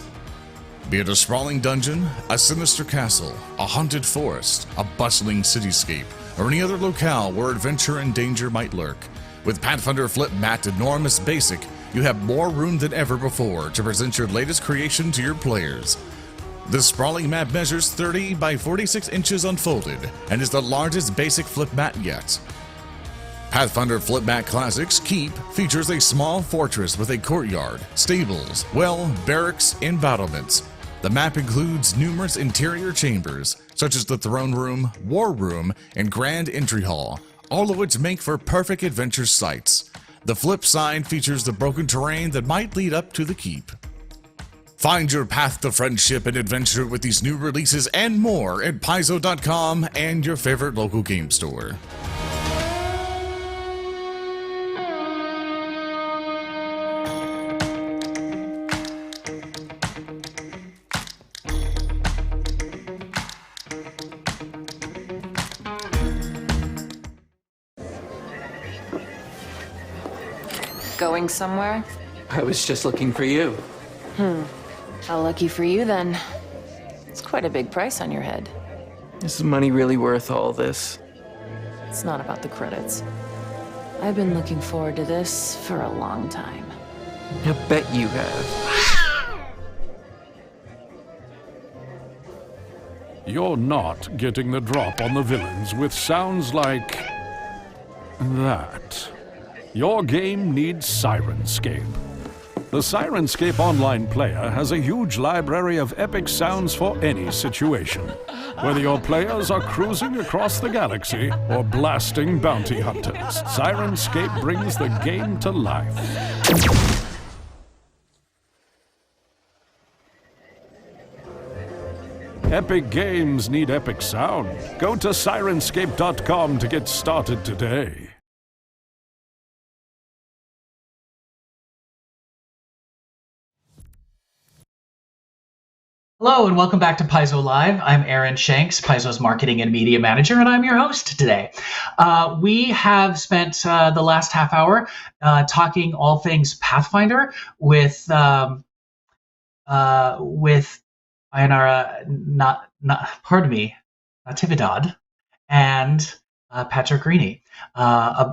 Be it a sprawling dungeon, a sinister castle, a haunted forest, a bustling cityscape, or any other locale where adventure and danger might lurk, with Pathfinder Flip Mat Enormous Basic, you have more room than ever before to present your latest creation to your players. This sprawling map measures 30 by 46 inches unfolded and is the largest basic flip mat yet. Pathfinder Flip Mat Classics Keep features a small fortress with a courtyard, stables, barracks, and battlements. The map includes numerous interior chambers, such as the throne room, war room, and grand entry hall, all of which make for perfect adventure sites. The flip side features the broken terrain that might lead up to the keep. Find your path to friendship and adventure with these new releases and more at Paizo.com and your favorite local game store. Going somewhere? I was just looking for you. How lucky for you, then. It's quite a big price on your head. Is the money really worth all this? It's not about the credits. I've been looking forward to this for a long time. I bet you have. You're not getting the drop on the villains with sounds like that. Your game needs Sirenscape. The Sirenscape online player has a huge library of epic sounds for any situation. Whether your players are cruising across the galaxy or blasting bounty hunters, Sirenscape brings the game to life. Epic games need epic sound. Go to Sirenscape.com to get started today. Hello and welcome back to Paizo Live. I'm Aaron Shanks, Paizo's Marketing and Media Manager, and I'm your host today. We have spent the last half hour talking all things Pathfinder with Ainara, Natividad, and Patrick Greeny.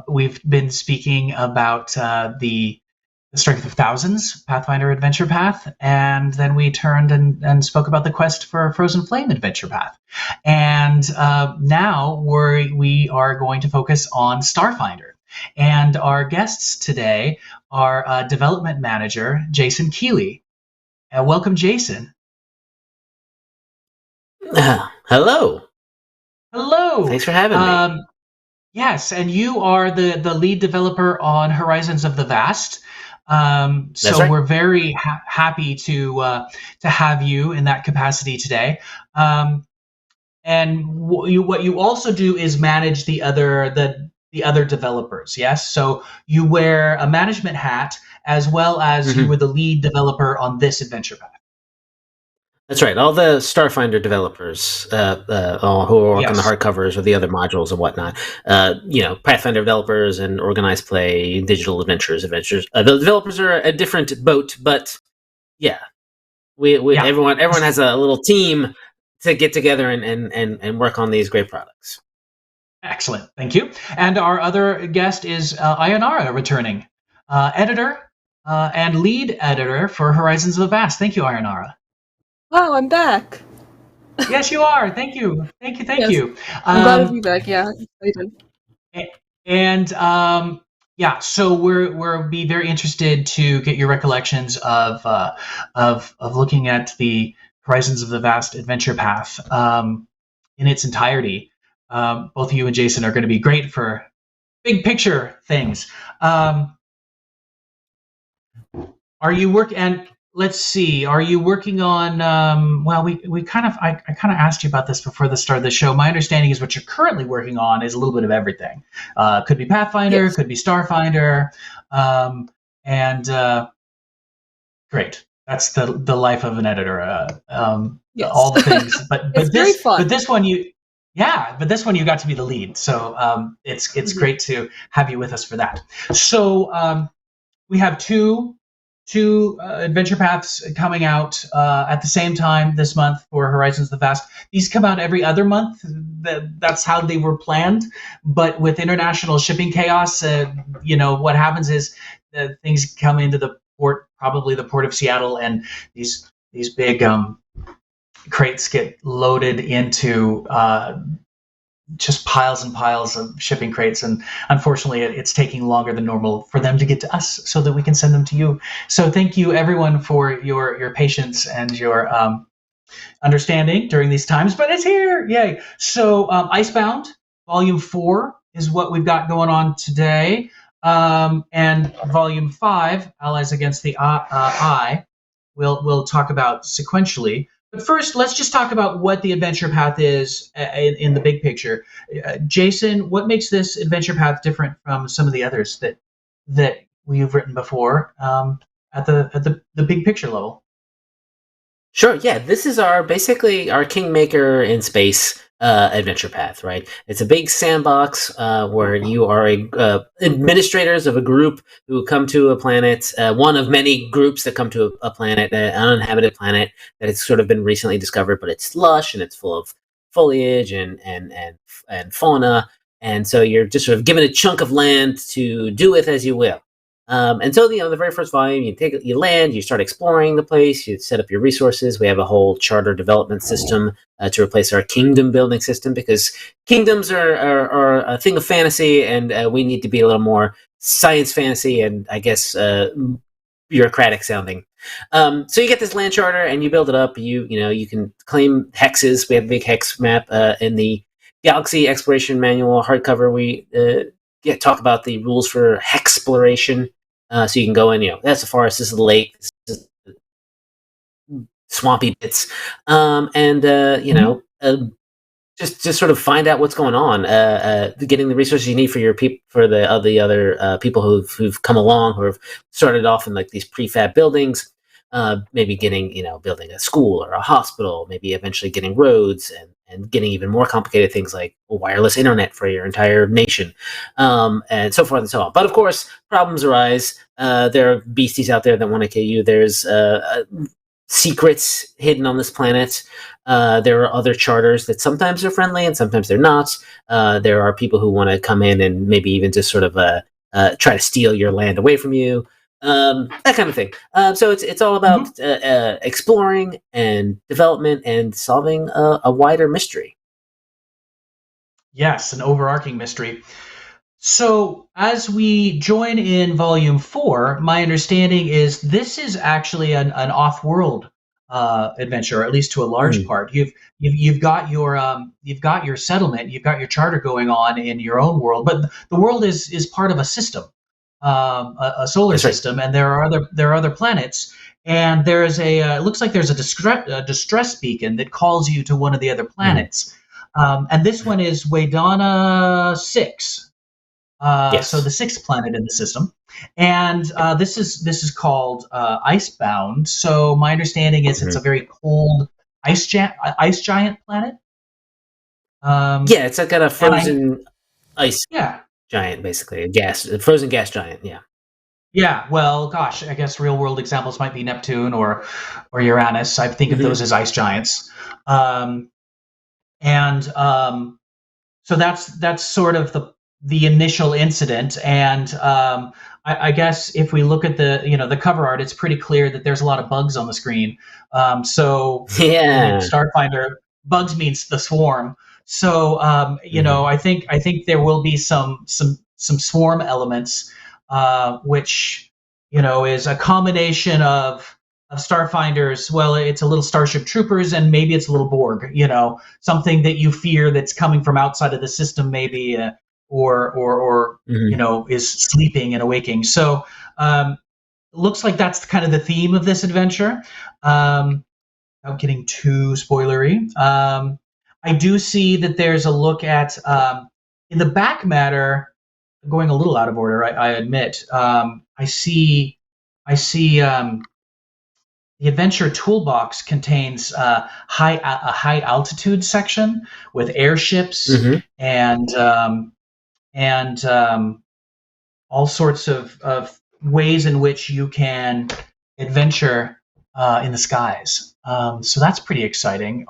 We've been speaking about the Strength of Thousands, Pathfinder Adventure Path, and then we turned and spoke about the quest for Frozen Flame Adventure Path. And now we are going to focus on Starfinder. And our guests today are Development Manager Jason Keeley. Welcome, Jason. Hello. Hello. Thanks for having me. Yes, and you are the lead developer on Horizons of the Vast. So right. We're very happy to have you in that capacity today. And what you also do is manage the other developers. Yes, so you wear a management hat as well as you were the lead developer on this adventure path. That's right. All the Starfinder developers who are working on the hardcovers or the other modules and whatnot, Pathfinder developers and organized play, digital adventures. The developers are a different boat, but yeah, Yeah. everyone has a little team to get together and work on these great products. Excellent. Thank you. And our other guest is Ayanara, returning editor and lead editor for Horizons of the Vast. Thank you, Ayanara. Wow, I'm back. Yes, you are. Thank you. Thank you. Thank Yes. you. I'm glad to be back. Yeah, excited. And yeah, so we'll be very interested to get your recollections of looking at the Horizons of the Vast adventure path in its entirety. Both of you and Jason are going to be great for big picture things. Are you and let's see, are you working on well, we kind of I kind of asked you about this before the start of the show. My understanding is what you're currently working on is a little bit of everything. Could be Pathfinder, Yes. could be Starfinder, and great. That's the life of an editor. Yes. All the things, but It's very fun. But this one you got to be the lead. So it's great to have you with us for that. So we have two adventure paths coming out at the same time this month for Horizons of the Vast. These come out every other month. That's how they were planned. But with international shipping chaos, what happens is things come into the port, probably the port of Seattle, and these big crates get loaded into just piles and piles of shipping crates, and unfortunately it's taking longer than normal for them to get to us so that we can send them to you. So thank you everyone for your patience and your understanding during these times, but it's here. Yay. So Icebound Volume 4 is what we've got going on today, and Volume 5, Allies Against the Eye, we'll talk about sequentially. But first, let's just talk about what the adventure path is in the big picture. Jason, what makes this adventure path different from some of the others that we've written before at the big picture level? Sure. Yeah, this is basically our Kingmaker in space adventure path, right? It's a big sandbox where you are administrators of a group who come to a planet, one of many groups that come to a planet, an uninhabited planet that has sort of been recently discovered, but it's lush and it's full of foliage and fauna, and so you're just sort of given a chunk of land to do with as you will. And so, the very first volume, you land, you start exploring the place, you set up your resources. We have a whole charter development system to replace our kingdom building system, because kingdoms are a thing of fantasy, and we need to be a little more science fantasy and, I guess, bureaucratic sounding. So you get this land charter and you build it up. You can claim hexes. We have a big hex map in the Galaxy Exploration Manual hardcover. We talk about the rules for hexploration. So you can go in, that's the forest, this is the lake, this is the swampy bits, just sort of find out what's going on, getting the resources you need for your for the other people who've come along, who have started off in like these prefab buildings, maybe getting building a school or a hospital, maybe eventually getting roads and getting even more complicated things like wireless internet for your entire nation, and so forth and so on. But of course, problems arise. There are beasties out there that want to kill you. There's secrets hidden on this planet. There are other charters that sometimes are friendly and sometimes they're not. There are people who want to come in and maybe even just sort of try to steal your land away from you. That kind of thing. So it's all about exploring and development and solving a wider mystery. Yes, an overarching mystery. So as we join in Volume 4, my understanding is this is actually an off-world adventure, or at least to a large part. You've got your settlement, you've got your charter going on in your own world, but the world is part of a system. A solar system, and there are other planets, and there is it looks like there's a distress beacon that calls you to one of the other planets, and this one is Waydana 6, so the 6th planet in the system, and this is called Icebound. So my understanding is it's a very cold ice giant planet. It's like a frozen ice giant, basically a frozen gas giant. Yeah. Yeah, well, gosh, I guess real world examples might be Neptune or Uranus. I think of Hmm. those as ice giants. Um, and so that's sort of the initial incident. And I guess if we look at the cover art, it's pretty clear that there's a lot of bugs on the screen. So in Yeah. Starfinder, bugs means the swarm. So Hmm. I think there will be some swarm elements, which is a combination of Starfinders. Well, it's a little Starship Troopers, and maybe it's a little Borg. Something that you fear that's coming from outside of the system, maybe, or Hmm. is sleeping and awaking. So looks like that's kind of the theme of this adventure. Without getting too spoilery, I do see that there's a look at in the back matter. Going a little out of order, I admit. I see. The adventure toolbox contains a high altitude section with airships Hmm. and all sorts of ways in which you can adventure in the skies. So that's pretty exciting.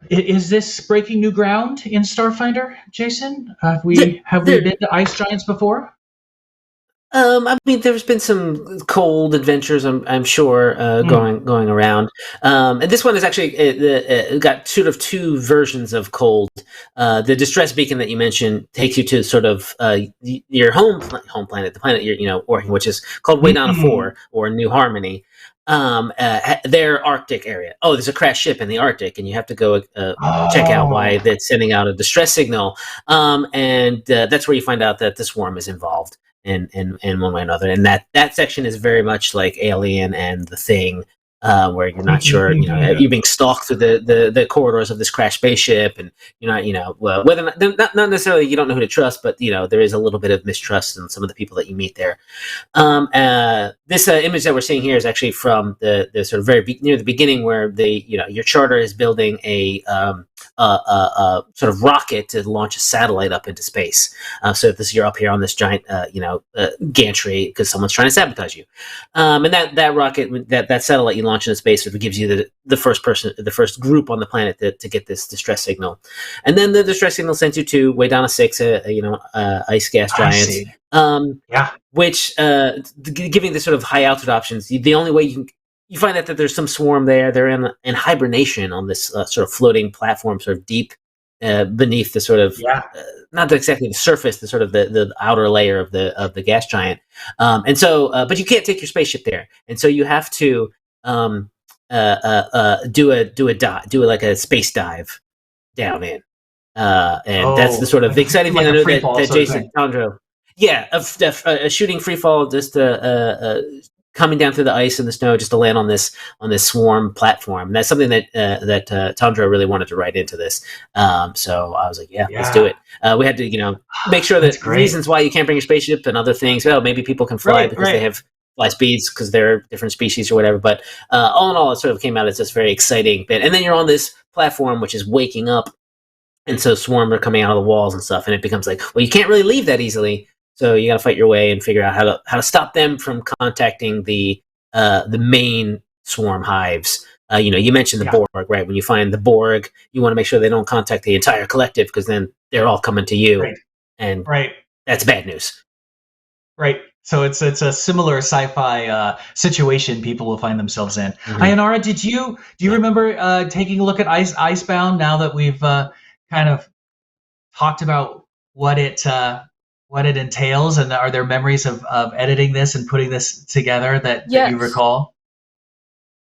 Is this breaking new ground in Starfinder, Jason? Have we There, been to ice giants before? I mean, there's been some cold adventures, I'm sure, Mm. going around. And this one is actually got sort of two versions of cold. The distress beacon that you mentioned takes you to sort of your home planet, the planet you're working, which is called Waydana Mm. 4 or New Harmony. Their Arctic area. Oh, there's a crashed ship in the Arctic, and you have to go check out why Oh. that's sending out a distress signal. And that's where you find out that the swarm is involved in one way or another. And that section is very much like Alien and The Thing, where you're not sure, you're being stalked through the corridors of this crashed spaceship, and you're not, well, whether not necessarily you don't know who to trust, but there is a little bit of mistrust in some of the people that you meet there. This image that we're seeing here is actually from the sort of near the beginning, where your charter is building a sort of rocket to launch a satellite up into space. So this you're up here on this giant, gantry because someone's trying to sabotage you. And that rocket, that satellite you launch into space, sort of gives you the first group on the planet to get this distress signal, and then the distress signal sends you to Waydana 6, ice gas I giants. see. Yeah. Which giving the sort of high altitude options, the only way you find out that there's some swarm there. They're in hibernation on this sort of floating platform, sort of deep beneath the sort of Yeah. not exactly the surface, the sort of the outer layer of the gas giant. And so, but you can't take your spaceship there, and so you have to do like a space dive down in. And that's the Oh, sort of the exciting thing. like I a know free that, fall that sort of Jason thing. Tundra, yeah, a shooting free fall, just coming down through the ice and the snow, just to land on this swarm platform. And that's something that Tundra really wanted to write into this. So I was like, yeah, let's do Yeah. it. We had to, make sure That's that great. reasons why you can't bring your spaceship and other things. Well, maybe people can fly Right. because they Right. have fly speeds because they're different species or whatever. But all in all, it sort of came out as this very exciting bit. And then you're on this platform which is waking up, and so swarm are coming out of the walls and stuff, and it becomes like, well, you can't really leave that easily, so you got to fight your way and figure out how to stop them from contacting the main swarm hives. You mentioned the Yeah. Borg, right? When you find the Borg, you want to make sure they don't contact the entire collective, because then they're all coming to you, Right. and Right. that's bad news. Right. So it's a similar sci-fi situation people will find themselves in. Hmm. Ayanara, do you Yeah. remember taking a look at Icebound now that we've kind of talked about what it entails, and are there memories of editing this and putting this together that you Yes. recall?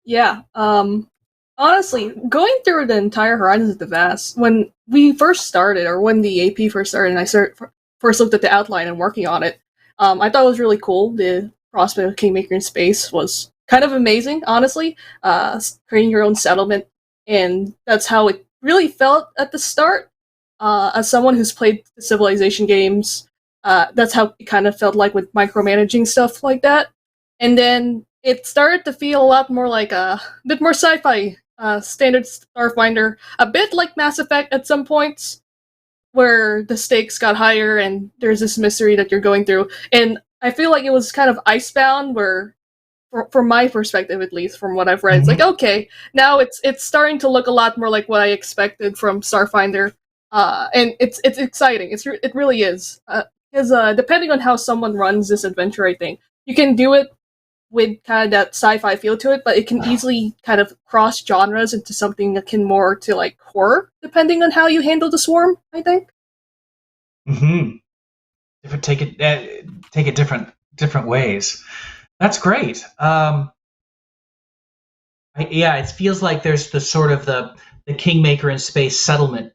Yeah. Honestly, going through the entire Horizons of the Vast, when we first started, or when the AP first started, and first looked at the outline and working on it, I thought it was really cool. The prospect of Kingmaker in space was kind of amazing, honestly. Creating your own settlement, and that's how it really felt at the start. As someone who's played the Civilization games, that's how it kind of felt like with micromanaging stuff like that. And then it started to feel a lot more like a bit more sci-fi, standard Starfinder, a bit like Mass Effect at some points. where the stakes got higher and there's this mystery that you're going through. And I feel like it was kind of Icebound, where, from my perspective at least, from what I've read, it's like, okay, now it's starting to look a lot more like what I expected from Starfinder, and it's exciting. It really is, because depending on how someone runs this adventure, I think you can do it with kind of that sci-fi feel to it, but it can easily kind of cross genres into something akin more to like horror, depending on how you handle the swarm, I think. Take it different ways. That's great. It feels like there's the sort of the Kingmaker in space settlement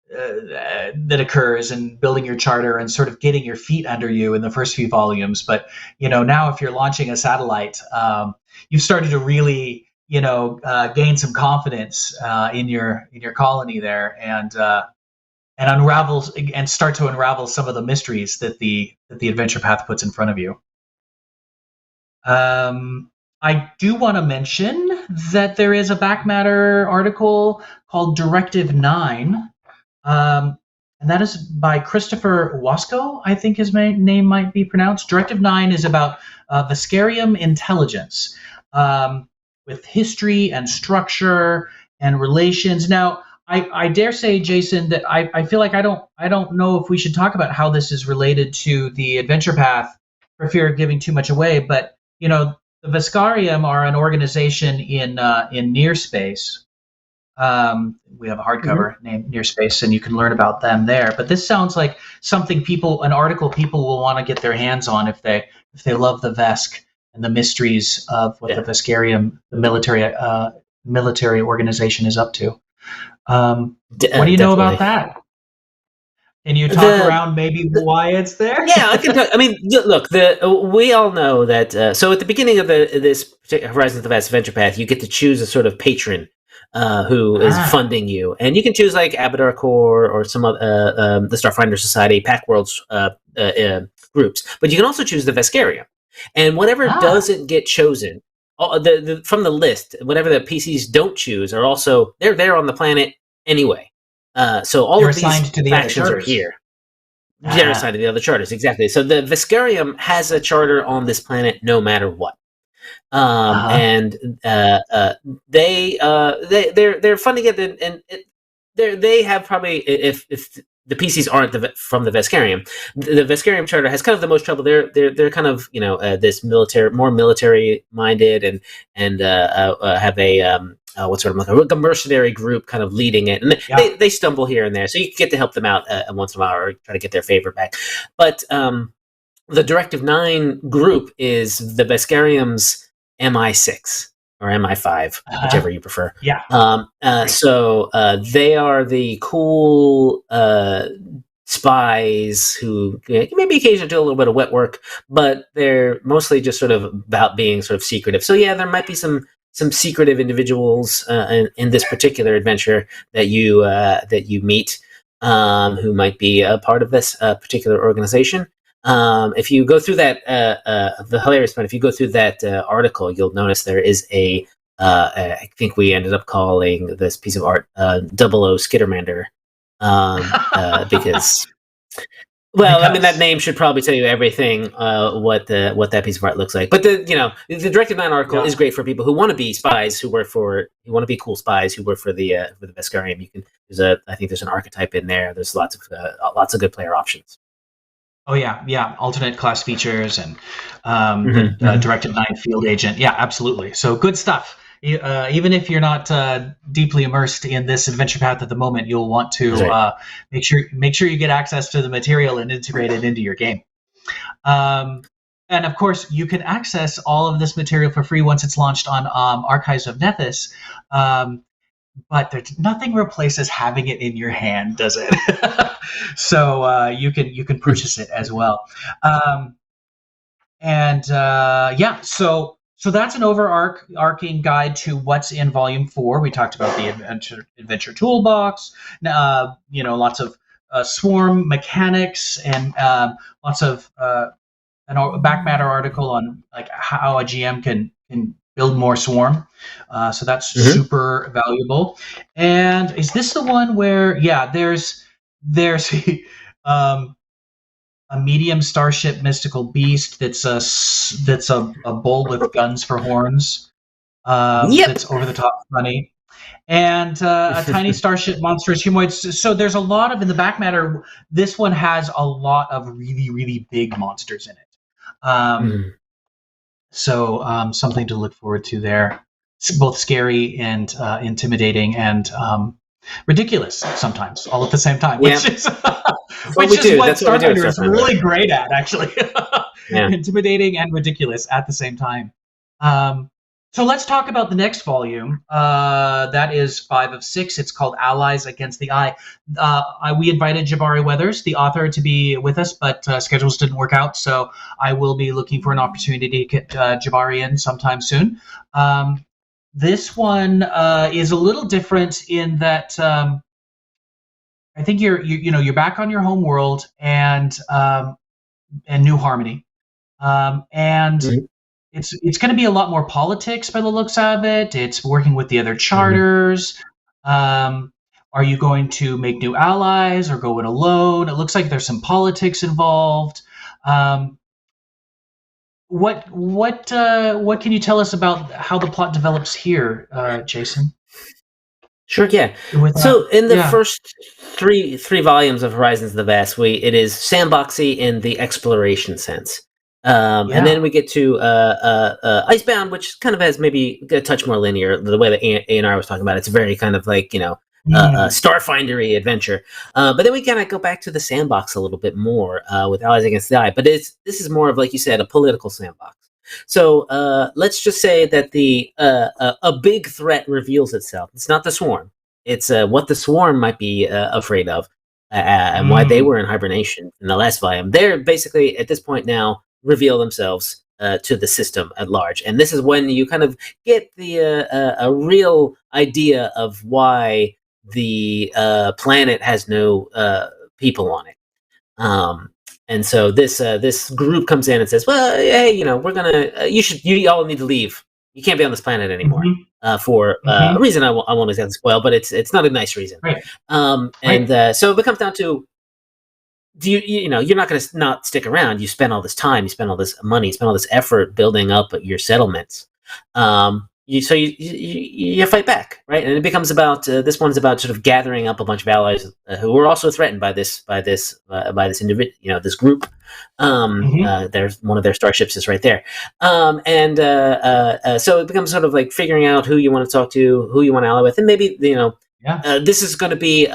that occurs in building your charter and sort of getting your feet under you in the first few volumes. But now if you're launching a satellite, you've started to really gain some confidence in your colony there, and start to unravel some of the mysteries that the adventure path puts in front of you. I do want to mention that there is a back matter article called Directive 9. And that is by Christopher Wasco, I think his name might be pronounced. Directive 9 is about Viscarium intelligence, with history and structure and relations. Now, I dare say, Jason, that I feel like I don't know if we should talk about how this is related to the adventure path for fear of giving too much away. But the Viscarium are an organization in Near Space. We have a hardcover named Near Space, and you can learn about them there. But this sounds like something an article people will want to get their hands on if they love the Vesk and the mysteries of what the Viscarium, the military organization, is up to. What do you know about that? Can you talk around maybe why it's there? Yeah, I can talk. I mean, look, we all know that. So at the beginning of this Horizons of the Vast Adventure Path, you get to choose a sort of patron who is funding you, and you can choose like Abadar Corps or some of the Starfinder Society, Pack Worlds groups. But you can also choose the Viscarium, and whatever doesn't get chosen, from the list, whatever the PCs don't choose are also they're there on the planet anyway. So all They're of these factions are here. They're assigned to the other charters, exactly. So the Viscarium has a charter on this planet no matter what. And they're funding it, and they have probably, if the PCs aren't from the Viscarium, the Viscarium charter has kind of the most trouble. They're kind of this more military minded, and have a like a mercenary group kind of leading it, and they stumble here and there. So you get to help them out once in a while, or try to get their favor back. But the Directive 9 group is the Viscarium's MI6 or MI5, whichever you prefer. So they are the cool spies who maybe occasionally do a little bit of wet work, but they're mostly just sort of about being sort of secretive. So there might be some secretive individuals in this particular adventure that you meet who might be a part of this particular organization. If you go through that, the hilarious part, if you go through that article, you'll notice there is I think we ended up calling this piece of art 00 Skittermander, because... Well, I mean, that name should probably tell you everything, what that piece of art looks like. But the Directive 9 article is great for people who want to be spies, who want to be cool spies, who work for the Viscarium. I think there's an archetype in there. There's lots of good player options. Oh yeah, alternate class features and the Directive 9 field agent. Yeah, absolutely. So good stuff. Even if you're not deeply immersed in this adventure path at the moment, you'll want to make sure you get access to the material and integrate it into your game. And of course, you can access all of this material for free once it's launched on Archives of Nethys. But there's nothing replaces having it in your hand, does it? So you can purchase it as well. So that's an overarching guide to what's in Volume 4. We talked about the adventure toolbox. Lots of swarm mechanics and lots of a back matter article on like how a GM can build more swarm. So that's super valuable. And is this the one where there's there's um, a medium starship mystical beast that's a bull with guns for horns. Yep. That's over the top funny. And a tiny starship monstrous humanoids. So there's a lot of in the back matter. This one has a lot of really really big monsters in it. So something to look forward to there. It's both scary and intimidating and ridiculous sometimes, all at the same time. Yeah. Which is what Starfinder is really great at, actually. Yeah. Intimidating and ridiculous at the same time. So let's talk about the next volume. That is 5 of 6. It's called Allies Against the Eye. We invited Jabari Weathers, the author, to be with us, but schedules didn't work out. So I will be looking for an opportunity to get Jabari in sometime soon. This one is a little different in that I think you're back on your home world and New Harmony, and. Mm-hmm. It's going to be a lot more politics by the looks of it. It's working with the other charters. Mm-hmm. Are you going to make new allies or go it alone? It looks like there's some politics involved. What can you tell us about how the plot develops here, Jason? Sure, yeah. So in the first three volumes of Horizons of the Vast, it is sandboxy in the exploration sense. And then we get to Icebound, which kind of has maybe a touch more linear. The way that A&R was talking about, it's very kind of like, Starfinder-y adventure. But then we kind of go back to the sandbox a little bit more with Allies Against the Eye. But this is more of, like you said, a political sandbox. So let's just say that a big threat reveals itself. It's not the Swarm. It's what the Swarm might be afraid of and why they were in hibernation in the last volume. They're basically, at this point now, reveal themselves to the system at large, and this is when you kind of get a real idea of why the planet has no people on it. And so this group comes in and says, "Well, hey, we're gonna you all need to leave. You can't be on this planet anymore for a reason I won't exactly spoil, but it's not a nice reason." Right. So it comes down to. You're not going to not stick around. You spend all this time, you spend all this money, you spend all this effort building up your settlements. You fight back, right? And it becomes about this one's about sort of gathering up a bunch of allies who were also threatened by this individual, this group. There's one of their starships is right there, so it becomes sort of like figuring out who you want to talk to, who you want to ally with, and maybe this is going to be.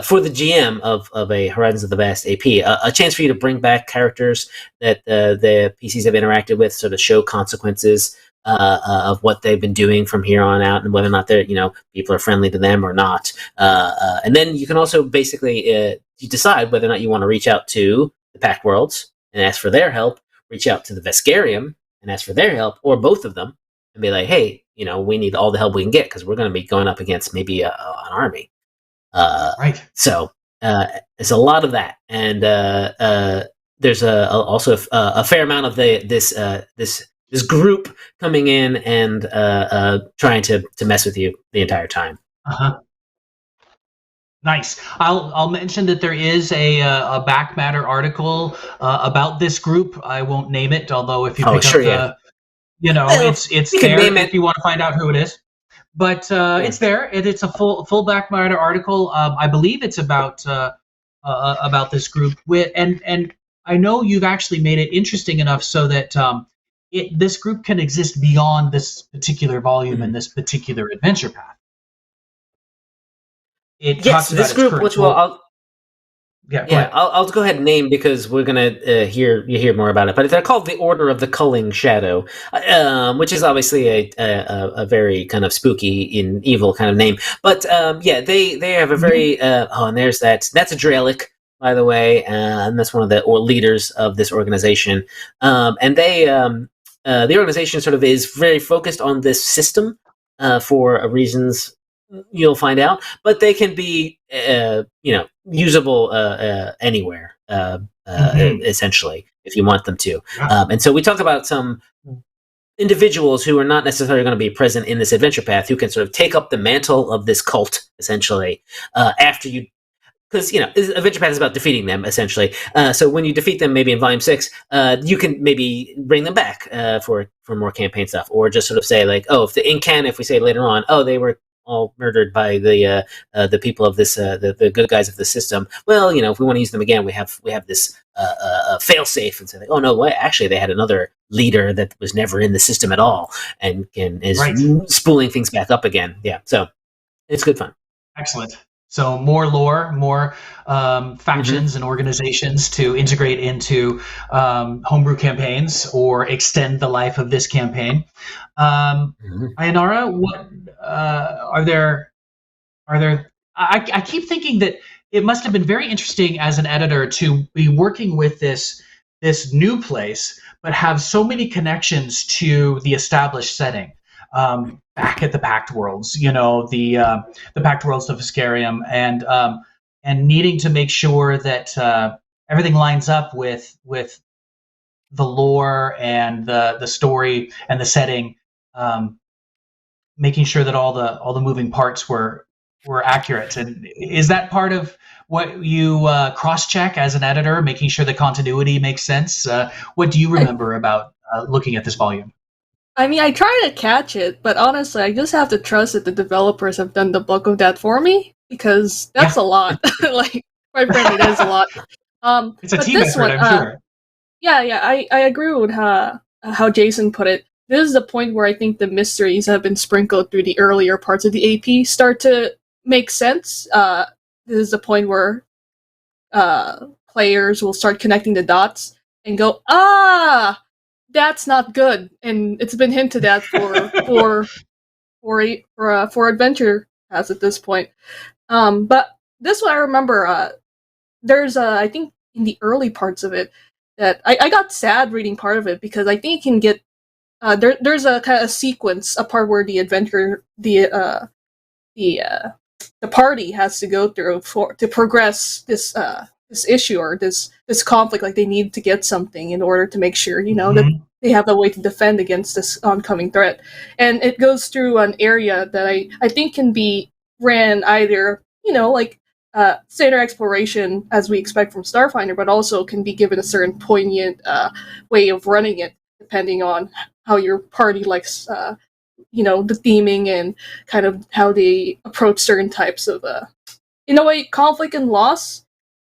For the GM of a Horizons of the Vast AP, a chance for you to bring back characters that the PCs have interacted with, sort of show consequences of what they've been doing from here on out, and whether or not they're people are friendly to them or not. And then you can also basically you decide whether or not you want to reach out to the Pact Worlds and ask for their help, reach out to the Vescarium and ask for their help, or both of them, and be like, hey, we need all the help we can get because we're going to be going up against maybe an army. Right. So there's a lot of that, and there's also a fair amount of this group coming in and trying to mess with you the entire time. Nice. I'll mention that there is a back matter article about this group. I won't name it, although if you pick up it's there if you want to find out who it is. But it's there. It's a full back matter article. I believe it's about this group. And I know you've actually made it interesting enough so that this group can exist beyond this particular volume and this particular adventure path. This group, which I'll go ahead and name because we're gonna hear more about it. But they're called the Order of the Culling Shadow, which is obviously a very kind of spooky and evil kind of name. But they have a very and there's that's a Dralic, by the way, and that's one of the leaders of this organization. And they the organization sort of is very focused on this system for reasons you'll find out, but they can be usable anywhere essentially if you want them to. And so we talk about some individuals who are not necessarily going to be present in this adventure path who can sort of take up the mantle of this cult essentially after you because Adventure Path is about defeating them essentially. So when you defeat them, maybe in Volume 6, you can maybe bring them back for more campaign stuff, or just sort of say like, oh, if we say later on, oh, they were all murdered by the people of this the good guys of the system. Well, if we want to use them again, we have this fail safe, and say like, oh no, wait, actually they had another leader that was never in the system at all, and is spooling things back up again. Yeah, so it's good fun. Excellent. So more lore, more factions and organizations to integrate into homebrew campaigns or extend the life of this campaign. Ayanara, what are there? I keep thinking that it must have been very interesting as an editor to be working with this new place, but have so many connections to the established setting. Back at the Pact Worlds, the Pact Worlds of Fiscarium, and needing to make sure that everything lines up with the lore and the story and the setting, making sure that all the moving parts were accurate. And is that part of what you cross-check as an editor, making sure the continuity makes sense? What do you remember about looking at this volume? I mean, I try to catch it, but honestly, I just have to trust that the developers have done the bulk of that for me, because that's a lot. Like, quite frankly, that is a lot. It's a team effort, I'm sure. Yeah, I agree with how Jason put it. This is the point where I think the mysteries have been sprinkled through the earlier parts of the AP start to make sense. This is the point where players will start connecting the dots and go, that's not good, and it's been hinted at for Adventure Paths at this point. But this one I remember. There's I think in the early parts of it that I got sad reading part of it, because I think it can get there's a kind of sequence, a part where the party has to go through to progress this issue or this conflict. Like, they need to get something in order to make sure that they have a way to defend against this oncoming threat, and it goes through an area that I think can be ran either like standard exploration as we expect from Starfinder, but also can be given a certain poignant way of running it depending on how your party likes the theming and kind of how they approach certain types of in a way, conflict and loss.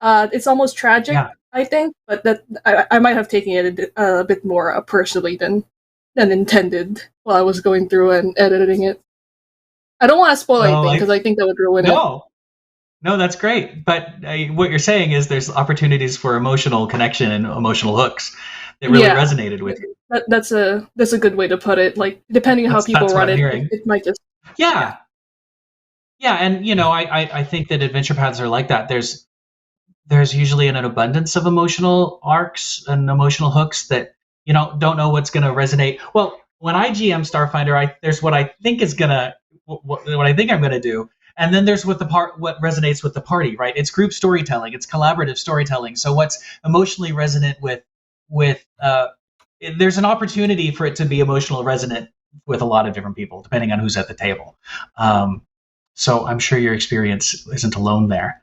It's almost tragic, I think, but that I might have taken it a bit more personally than intended while I was going through and editing it. I don't want to spoil anything, because I think that would ruin it. No, that's great. But what you're saying is there's opportunities for emotional connection and emotional hooks that really resonated with you. That's a good way to put it. Like, depending on how people run it might just... Yeah, and I think that Adventure Paths are like that. There's usually an abundance of emotional arcs and emotional hooks that don't know what's going to resonate. Well, when I GM Starfinder, there's what I think is gonna what I think I'm going to do, and then there's what resonates with the party. Right? It's group storytelling. It's collaborative storytelling. So what's emotionally resonant with there's an opportunity for it to be emotional resonant with a lot of different people, depending on who's at the table. So I'm sure your experience isn't alone there.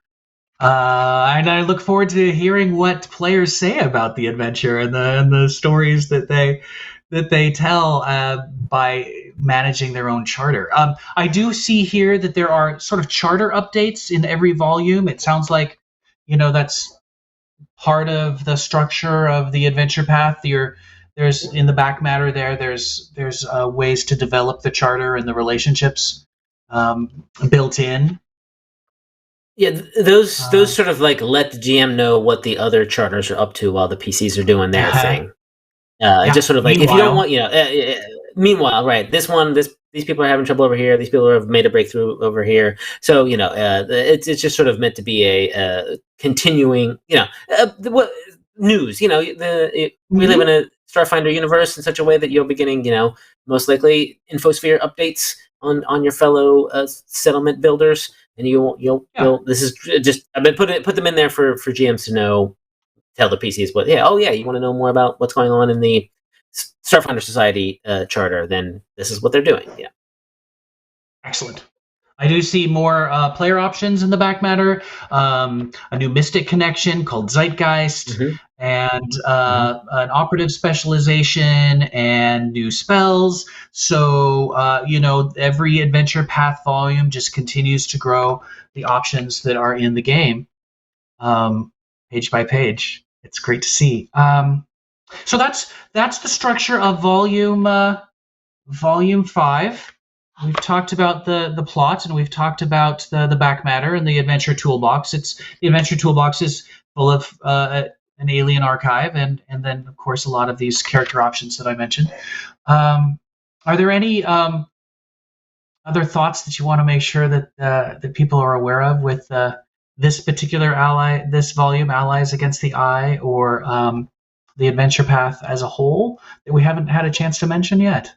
And I look forward to hearing what players say about the adventure and the stories that they tell by managing their own charter. I do see here that there are sort of charter updates in every volume. It sounds like that's part of the structure of the adventure path. There's in the back matter there's ways to develop the charter and the relationships built in. Yeah, those sort of like let the GM know what the other charters are up to while the PCs are doing their thing. Just sort of like, if you don't want, meanwhile, right? These people are having trouble over here. These people have made a breakthrough over here. So it's just sort of meant to be a continuing, news. We live in a Starfinder universe in such a way that you'll be getting, most likely infosphere updates on your fellow settlement builders. And you'll this is just, I've been put them in there for GMs to know, tell the PCs, but you want to know more about what's going on in the Starfinder Society charter, then this is what they're doing. Yeah. Excellent. I do see more player options in the back matter. A new Mystic connection called Zeitgeist, and an operative specialization and new spells. So every adventure path volume just continues to grow the options that are in the game, page by page. It's great to see. So that's the structure of volume 5. We've talked about the plot, and we've talked about the back matter and the adventure toolbox. The adventure toolbox is full of an alien archive, and then of course a lot of these character options that I mentioned. Are there any other thoughts that you want to make sure that people are aware of with this particular this volume, Allies Against the Eye, or the adventure path as a whole, that we haven't had a chance to mention yet?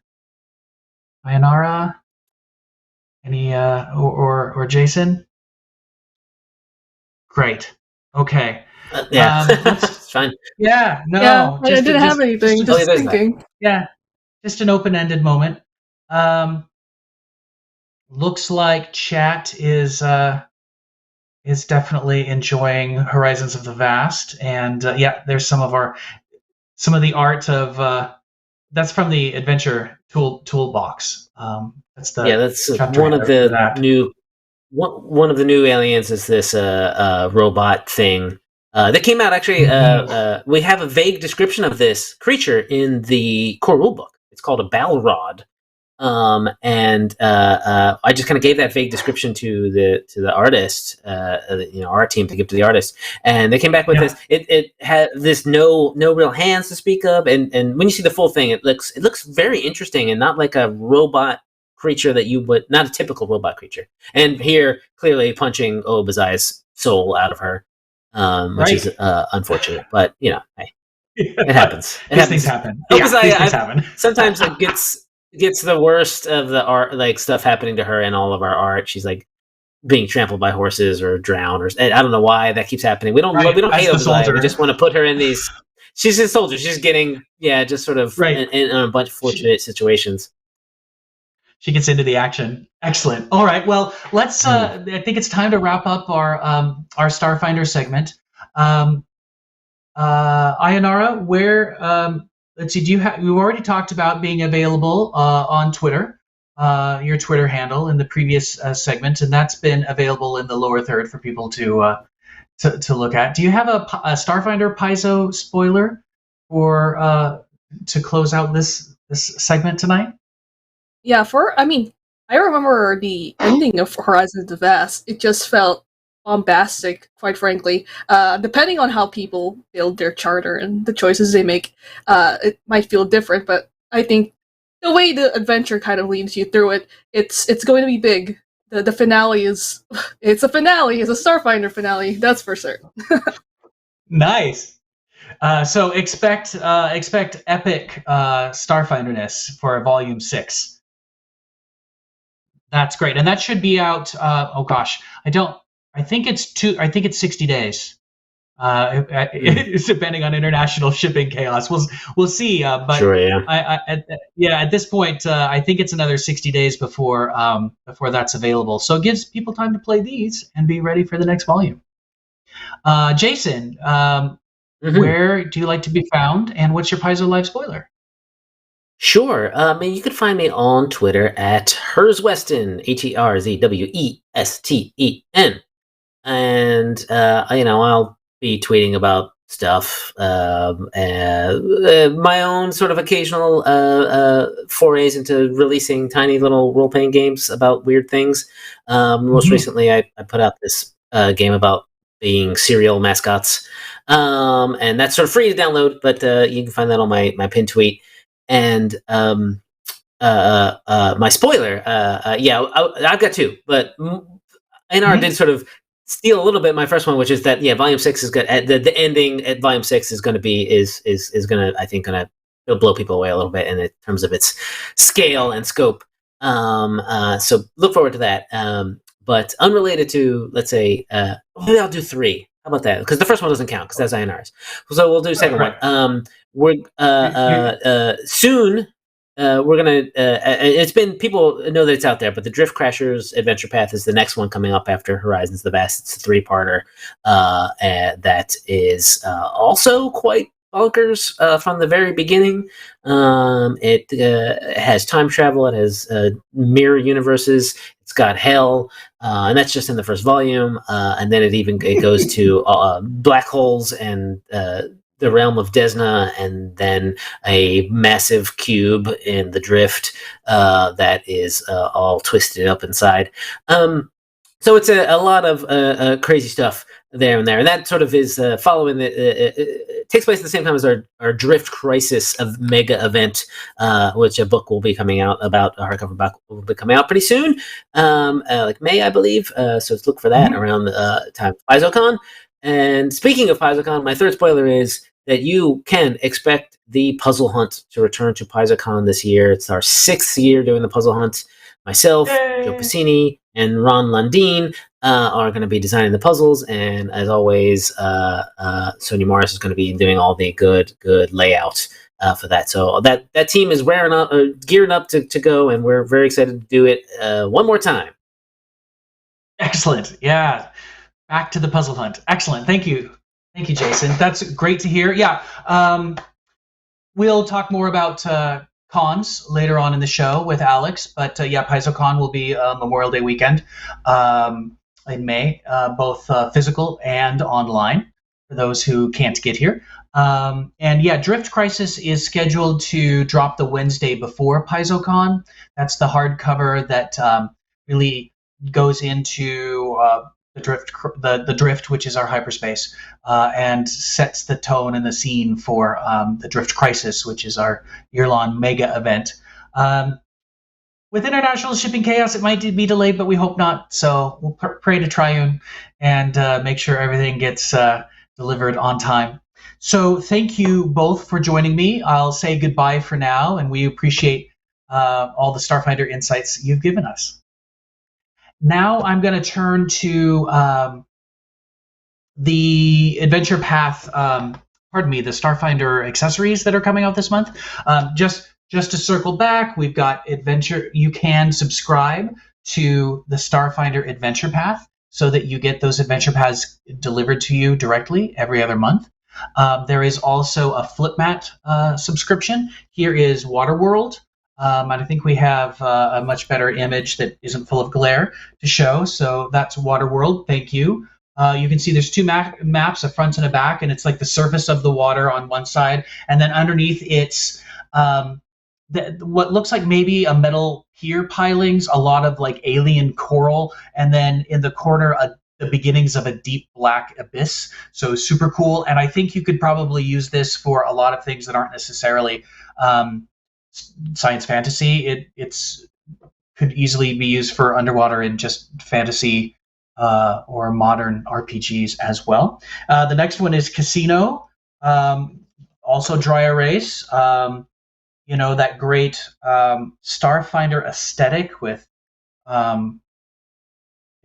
Ayanara, any or Jason? Great. Okay. It's fine. Yeah. No. Yeah, I didn't have anything. Just thinking. Yeah. Just an open-ended moment. Looks like chat is definitely enjoying Horizons of the Vast, and there's some of the art of that's from the adventure toolbox. That's one of the new one of the new aliens is this robot thing that came out. Actually, we have a vague description of this creature in the core rulebook. It's called a Balrog. And I just kind of gave that vague description to the artist, our team, to give to the artist, and they came back with this. It had this no real hands to speak of, and when you see the full thing, it looks very interesting and not like a robot creature that you would, not a typical robot creature. And here, clearly punching Obazai's soul out of her, which is unfortunate, but hey, it happens. Things happen. Obazai, happen. Sometimes it gets the worst of the art, like stuff happening to her in all of our art. She's like being trampled by horses or drowned, or I don't know why that keeps happening. We don't hate Obazai. We just want to put her in these. She's a soldier. She's getting just sort of in a bunch of fortunate situations. She gets into the action. Excellent. All right. Well, let's. I think it's time to wrap up our Starfinder segment. Ayanara, where? Let's see. We've already talked about being available on Twitter, your Twitter handle in the previous segment, and that's been available in the lower third for people to look at. Do you have a Starfinder Paizo spoiler for to close out this segment tonight? Yeah, I remember the ending of Horizons of the Vast. It just felt bombastic, quite frankly. Depending on how people build their charter and the choices they make, it might feel different, but I think the way the adventure kind of leads you through it, it's going to be big. The finale is it's a finale, it's a Starfinder finale, that's for certain. Nice. So expect epic Starfinderness for Volume 6. That's great, and that should be out. I think it's 60 days. It's depending on international shipping chaos. We'll see. But sure, yeah. At this point, I think it's another 60 days before that's available. So it gives people time to play these and be ready for the next volume. Jason, where do you like to be found, and what's your Paizo Live spoiler? Sure. You can find me on Twitter at Herzwesten, HERZWESTEN. And, I'll be tweeting about stuff, my own sort of occasional forays into releasing tiny little role-playing games about weird things. Most recently, I put out this game about being cereal mascots, and that's sort of free to download, but you can find that on my pinned tweet. And my spoiler, I've got two, but NR did sort of steal a little bit my first one, which is that Volume 6 is good. The ending at Volume 6 is going to be is going to, I think, blow people away a little bit in terms of its scale and scope. So look forward to that. But unrelated to, let's say, maybe I'll do 3. How about that? Because the first one doesn't count because that's INR's. So we'll do the second one. We're soon. we're gonna. It's been people know that it's out there, but the Drift Crashers Adventure Path is the next one coming up after Horizons the Vast. It's a 3-parter that is also quite bonkers from the very beginning. It has time travel. It has mirror universes. It's got hell, and that's just in the first volume. And then it goes to black holes and the realm of Desna, and then a massive cube in the Drift that is all twisted up inside. So it's a lot of crazy stuff there and there, and that sort of is following it takes place at the same time as our Drift Crisis of mega event, which a book will be coming out about. A hardcover book will be coming out pretty soon, like May, I believe. So let's look for that around the time of PaizoCon. And speaking of PaizoCon, my third spoiler is that you can expect the puzzle hunt to return to PaizoCon this year. It's our 6th year doing the puzzle hunt. Myself, Joe Piscini, and Ron Lundeen are going to be designing the puzzles, and as always, Sonia Morris is going to be doing all the good layout for that. So that team is gearing up to go, and we're very excited to do it one more time. Excellent. Yeah. Back to the puzzle hunt. Excellent. Thank you. Thank you, Jason. That's great to hear. Yeah. We'll talk more about cons later on in the show with Alex, but yeah, PaizoCon will be Memorial Day weekend in May, both physical and online for those who can't get here. And yeah, Drift Crisis is scheduled to drop the Wednesday before PaizoCon. That's the hardcover that really goes into the Drift, which is our hyperspace, and sets the tone and the scene for the Drift Crisis, which is our year-long mega event. With international shipping chaos, it might be delayed, but we hope not. So we'll pray to Triune and make sure everything gets delivered on time. So thank you both for joining me. I'll say goodbye for now, and we appreciate all the Starfinder insights you've given us. Now I'm going to turn to the Adventure Path, the Starfinder accessories that are coming out this month. Just to circle back, we've got Adventure. You can subscribe to the Starfinder Adventure Path so that you get those Adventure Paths delivered to you directly every other month. There is also a Flipmat subscription. Here is Waterworld. And I think we have a much better image that isn't full of glare to show. So that's Waterworld. Thank you. You can see there's 2 maps, a front and a back, and it's like the surface of the water on one side. And then underneath it's what looks like maybe a metal pier pilings, a lot of like alien coral, and then in the corner the beginnings of a deep black abyss. So super cool. And I think you could probably use this for a lot of things that aren't necessarily science fantasy. It's could easily be used for underwater and just fantasy or modern RPGs as well. The next one is Casino, also dry erase. That great Starfinder aesthetic with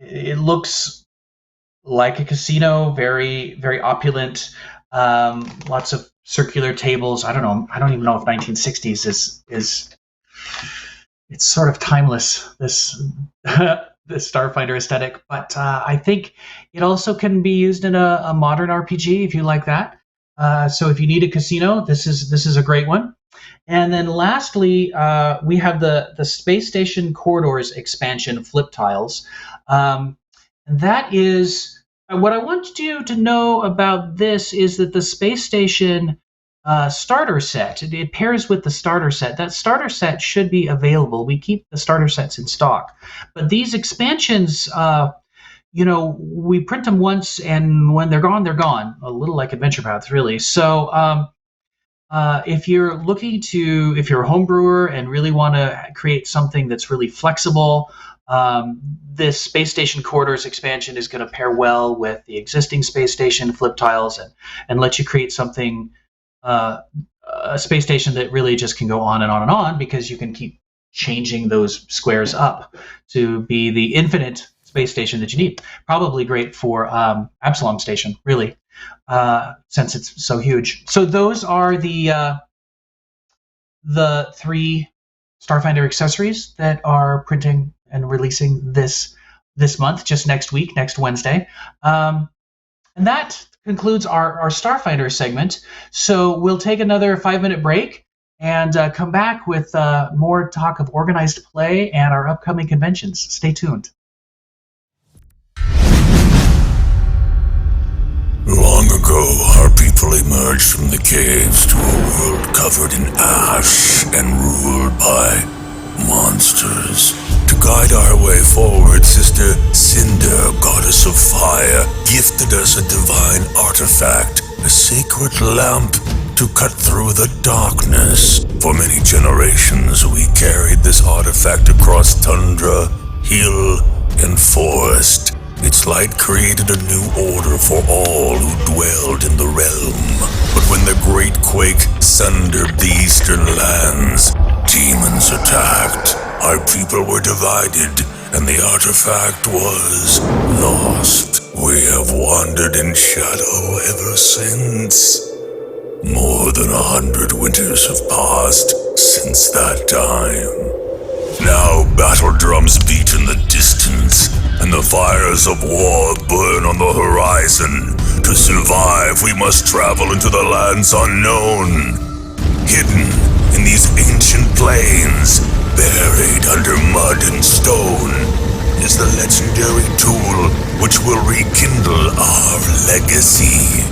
it looks like a casino, very very opulent, lots of circular tables. I don't even know if 1960s is it's sort of timeless, this the Starfinder aesthetic, but I think it also can be used in a modern RPG if you like that. So if you need a casino, this is a great one. And then lastly, we have the Space Station Corridors expansion flip tiles. And that is what I want you to know about this is that the Space Station starter set, it pairs with the starter set. That starter set should be available. We keep the starter sets in stock. But these expansions, we print them once, and when they're gone, they're gone. A little like Adventure Paths, really. So if you're a home brewer and really want to create something that's really flexible, this Space Station Corridors expansion is going to pair well with the existing Space Station flip tiles and let you create something, a space station that really just can go on and on and on, because you can keep changing those squares up to be the infinite space station that you need. Probably great for Absalom Station, really, since it's so huge. So those are the 3 Starfinder accessories that are printing and releasing this month, just next week, next Wednesday. And that concludes our Starfinder segment. So we'll take another 5-minute break and come back with more talk of organized play and our upcoming conventions. Stay tuned. Long ago, our people emerged from the caves to a world covered in ash and ruled by monsters. To guide our way forward, Sister Cinder, goddess of fire, gifted us a divine artifact, a sacred lamp to cut through the darkness. For many generations, we carried this artifact across tundra, hill, and forest. Its light created a new order for all who dwelled in the realm. But when the great quake sundered the eastern lands, demons attacked. Our people were divided, and the artifact was lost. We have wandered in shadow ever since. More than 100 winters have passed since that time. Now battle drums beat in the distance, and the fires of war burn on the horizon. To survive, we must travel into the lands unknown. Hidden in these ancient plains, buried under mud and stone, is the legendary tool which will rekindle our legacy.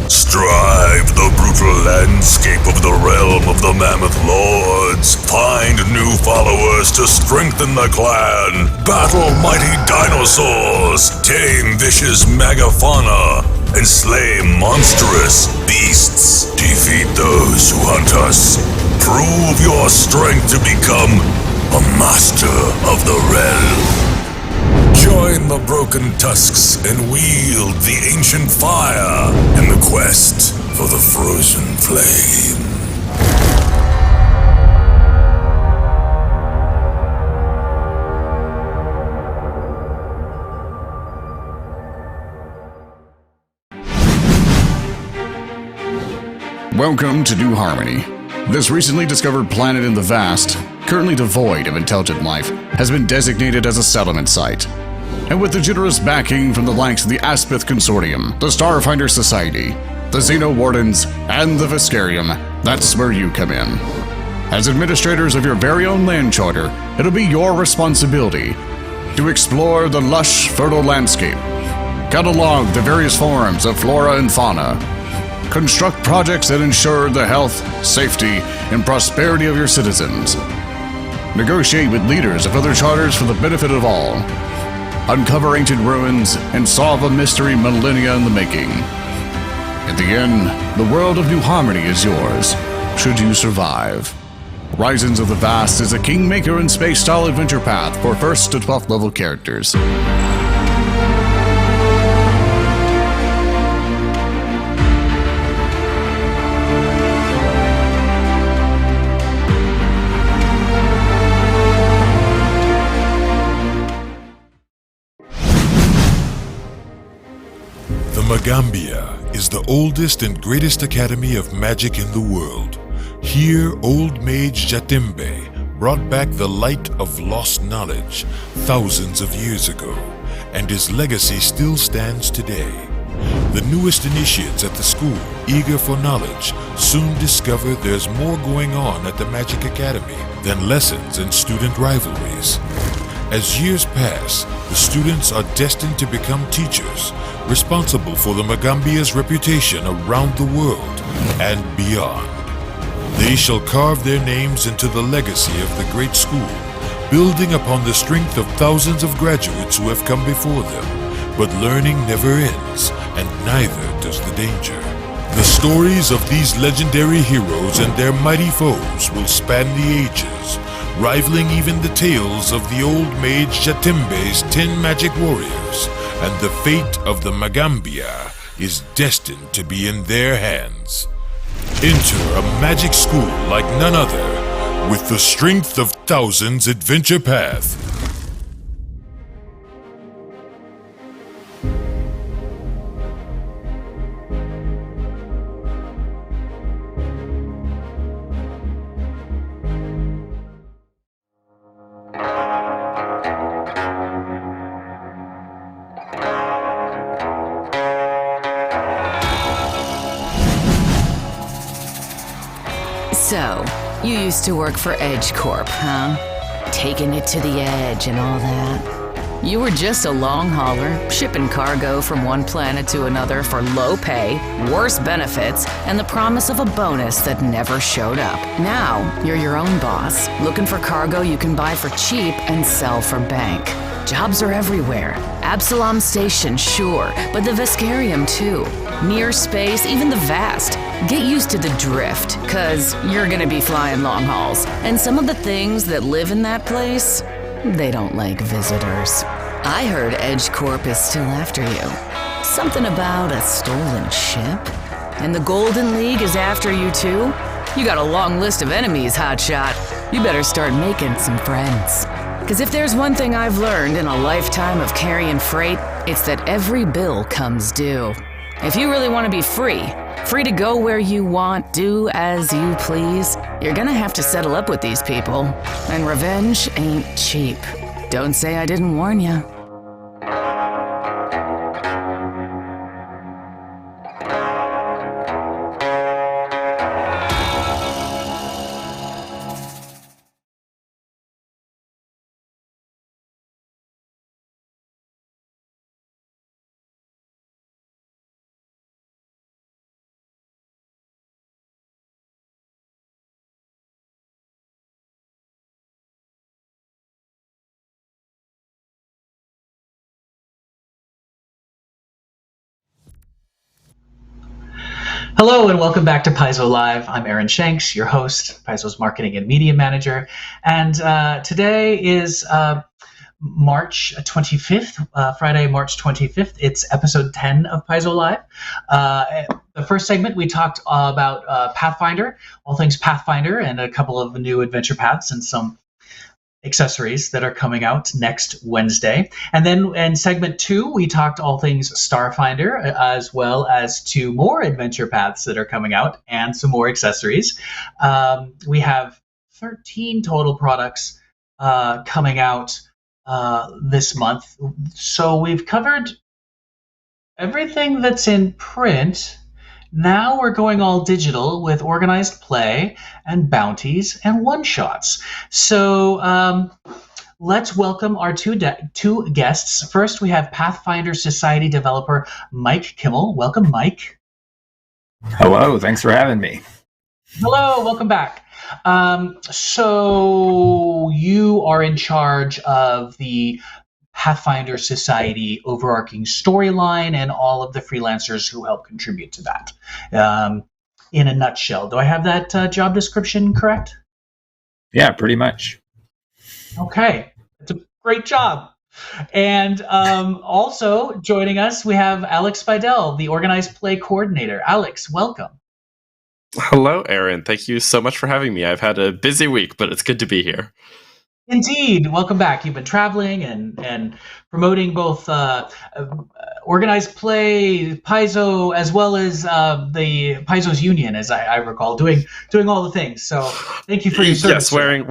Strive the brutal landscape of the realm of the Mammoth Lords. Find new followers to strengthen the clan. Battle mighty dinosaurs. Tame vicious megafauna. And slay monstrous beasts. Defeat those who hunt us. Prove your strength to become a master of the realm. Join the broken tusks and wield the ancient fire in the quest for the frozen flame. Welcome to New Harmony. This recently discovered planet in the vast, currently devoid of intelligent life, has been designated as a settlement site. And with the generous backing from the likes of the Aspith Consortium, the Starfinder Society, the Xeno Wardens, and the Viscarium, that's where you come in. As administrators of your very own land charter, it'll be your responsibility to explore the lush, fertile landscape, catalog the various forms of flora and fauna, construct projects that ensure the health, safety, and prosperity of your citizens, negotiate with leaders of other charters for the benefit of all, uncover ancient ruins, and solve a mystery millennia in the making. In the end, the world of New Harmony is yours, should you survive. Horizons of the Vast is a Kingmaker and space-style adventure path for 1st to 12th level characters. Magambia is the oldest and greatest academy of magic in the world. Here, old mage Jatimbe brought back the light of lost knowledge thousands of years ago, and his legacy still stands today. The newest initiates at the school, eager for knowledge, soon discover there's more going on at the Magic Academy than lessons and student rivalries. As years pass, the students are destined to become teachers, responsible for the Magambia's reputation around the world and beyond. They shall carve their names into the legacy of the great school, building upon the strength of thousands of graduates who have come before them. But learning never ends, and neither does the danger. The stories of these legendary heroes and their mighty foes will span the ages, rivaling even the tales of the old mage Jatimbe's 10 magic warriors, and the fate of the Magambia is destined to be in their hands. Enter a magic school like none other, with the strength of thousands adventure path. So, you used to work for Edge Corp, huh? Taking it to the edge and all that. You were just a long hauler, shipping cargo from one planet to another for low pay, worse benefits, and the promise of a bonus that never showed up. Now, you're your own boss, looking for cargo you can buy for cheap and sell for bank. Jobs are everywhere. Absalom Station, sure, but the Veskarium too. Near space, even the Vast. Get used to the drift, cause you're gonna be flying long hauls. And some of the things that live in that place, they don't like visitors. I heard Edge Corp is still after you. Something about a stolen ship? And the Golden League is after you too? You got a long list of enemies, hotshot. You better start making some friends. Cause if there's one thing I've learned in a lifetime of carrying freight, it's that every bill comes due. If you really want to be free to go where you want, do as you please, you're gonna have to settle up with these people. And revenge ain't cheap. Don't say I didn't warn you. Hello and welcome back to Paizo Live. I'm Aaron Shanks, your host, Paizo's marketing and media manager. And today is March 25th, Friday, March 25th. It's episode 10 of Paizo Live. The first segment, we talked about Pathfinder, all things Pathfinder, and a couple of new adventure paths and some accessories that are coming out next Wednesday. And then in segment 2, we talked all things Starfinder, as well as 2 more adventure paths that are coming out and some more accessories. We have 13 total products coming out this month. So we've covered everything that's in print. Now we're going all digital with organized play and bounties and one-shots. So let's welcome our two guests. First, we have Pathfinder Society developer Mike Kimmel. Welcome, Mike. Hello, thanks for having me. Hello, welcome back. So you are in charge of the Pathfinder Society overarching storyline and all of the freelancers who help contribute to that. In a nutshell, do I have that job description correct? Yeah, pretty much. Okay, it's a great job. And also joining us, we have Alex Fidel, the organized play coordinator. Alex, welcome. Hello, Aaron. Thank you so much for having me. I've had a busy week, but it's good to be here. Indeed. Welcome back. You've been traveling and promoting both organized play, Paizo, as well as the Paizo's Union, as I recall, doing all the things. So thank you for your service. Yes,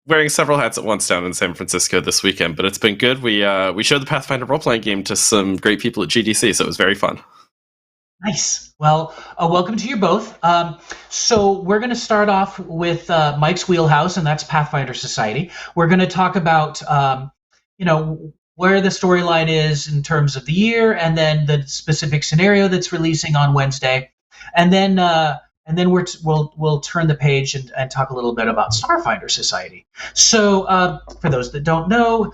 wearing several hats at once down in San Francisco this weekend, but it's been good. We showed the Pathfinder role-playing game to some great people at GDC, so it was very fun. Nice. Well, welcome to you both. So we're going to start off with Mike's wheelhouse, and that's Pathfinder Society. We're going to talk about, where the storyline is in terms of the year, and then the specific scenario that's releasing on Wednesday, and then we'll turn the page and talk a little bit about Starfinder Society. So for those that don't know,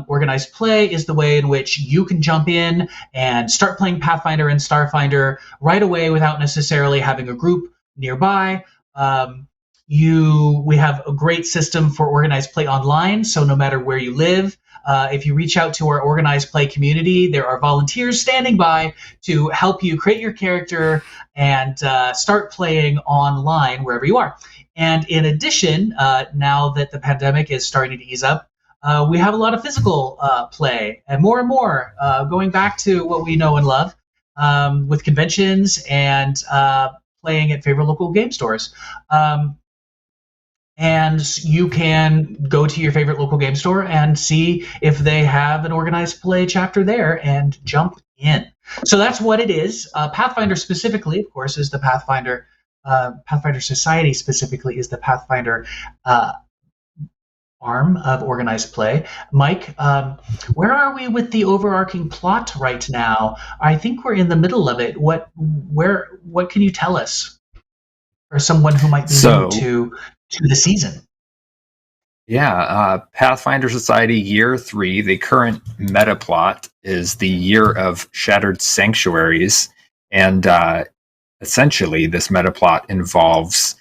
organized play is the way in which you can jump in and start playing Pathfinder and Starfinder right away without necessarily having a group nearby. We have a great system for organized play online, so no matter where you live, if you reach out to our organized play community, there are volunteers standing by to help you create your character and start playing online wherever you are. And in addition, now that the pandemic is starting to ease up, we have a lot of physical play and more going back to what we know and love with conventions and playing at favorite local game stores. And you can go to your favorite local game store and see if they have an organized play chapter there and jump in. So that's what it is. Pathfinder specifically, of course, is the Pathfinder Pathfinder Society specifically is the Pathfinder arm of organized play. Mike, where are we with the overarching plot right now? I think we're in the middle of it. What can you tell us for someone who might be new to the season? Yeah, Pathfinder Society Year 3, the current meta plot is the Year of Shattered Sanctuaries, and essentially this meta plot involves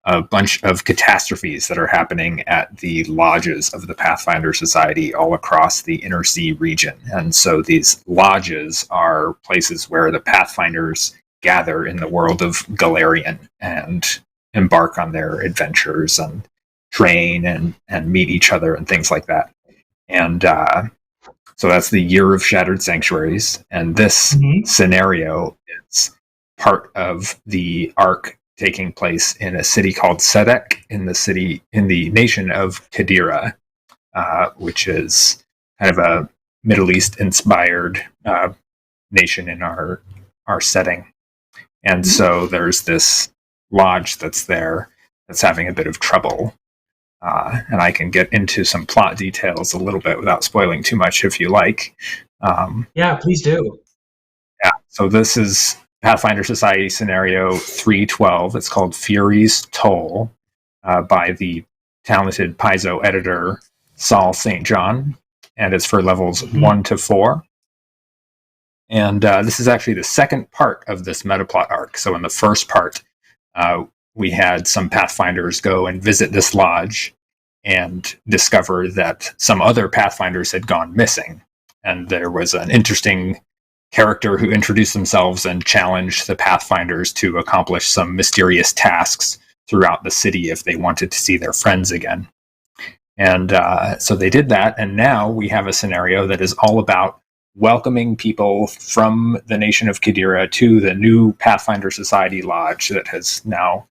a bunch of catastrophes that are happening at the lodges of the Pathfinder Society all across the Inner Sea region. And so these lodges are places where the Pathfinders gather in the world of Galarian and embark on their adventures and train and meet each other and things like that. And so that's the Year of Shattered Sanctuaries. And this scenario is part of the arc taking place in a city called Sedek in the nation of Kadira, which is kind of a Middle East inspired nation in our setting. And so there's this lodge that's there that's having a bit of trouble. And I can get into some plot details a little bit without spoiling too much if you like. Yeah, please do. Yeah, so this is Pathfinder Society scenario 312. It's called Fury's Toll by the talented Paizo editor Saul St. John, and it's for levels 1 to 4. And this is actually the second part of this metaplot arc. So in the first part, we had some Pathfinders go and visit this lodge and discover that some other Pathfinders had gone missing. And there was an interesting character who introduced themselves and challenged the Pathfinders to accomplish some mysterious tasks throughout the city if they wanted to see their friends again. And so they did that, and now we have a scenario that is all about welcoming people from the nation of Kadira to the new Pathfinder Society Lodge that has now,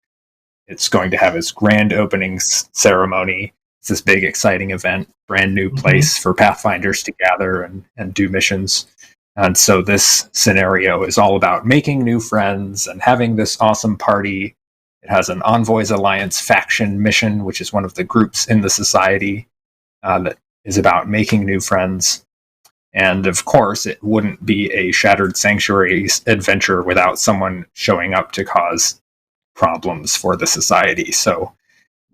it's going to have its grand opening ceremony. It's this big, exciting event, brand new place for Pathfinders to gather and do missions. And so this scenario is all about making new friends and having this awesome party. It has an Envoys Alliance faction mission, which is one of the groups in the society that is about making new friends. And of course, it wouldn't be a Shattered Sanctuaries adventure without someone showing up to cause problems for the society. So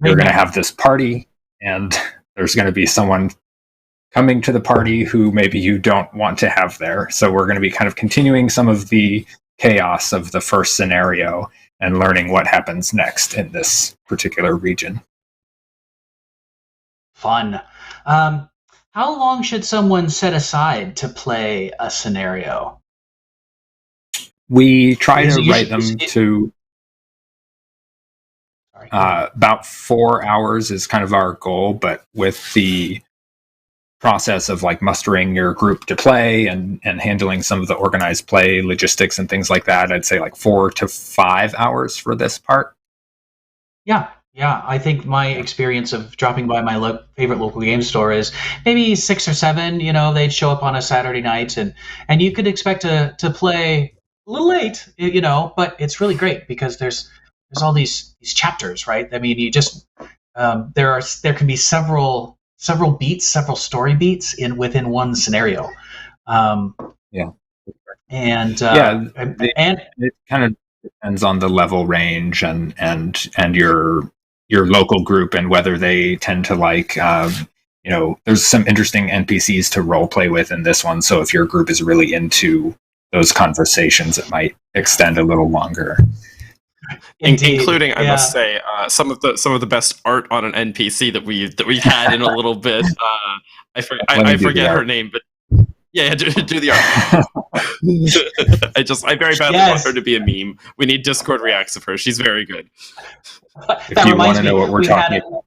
you're going to have this party, and there's going to be someone coming to the party who maybe you don't want to have there. So we're going to be kind of continuing some of the chaos of the first scenario and learning what happens next in this particular region. Fun. How long should someone set aside to play a scenario? We try to write them to about 4 hours is kind of our goal, but with the process of like mustering your group to play and handling some of the organized play logistics and things like that, I'd say like 4 to 5 hours for this part. Yeah, I think my experience of dropping by my favorite local game store is maybe 6 or 7. You know, they'd show up on a Saturday night, and you could expect to play a little late, you know, but it's really great because there's all these chapters, right? I mean, you just there can be several beats, several story beats within one scenario. And it kind of depends on the level range and your local group and whether they tend to like there's some interesting NPCs to role play with in this one. So if your group is really into those conversations, it might extend a little longer. Including, I must say, some of the best art on an NPC that we had in a little bit. I forget her name, but do the art. I very badly want her to be a meme. We need Discord reacts of her. She's very good. If you want to know what we're talking about.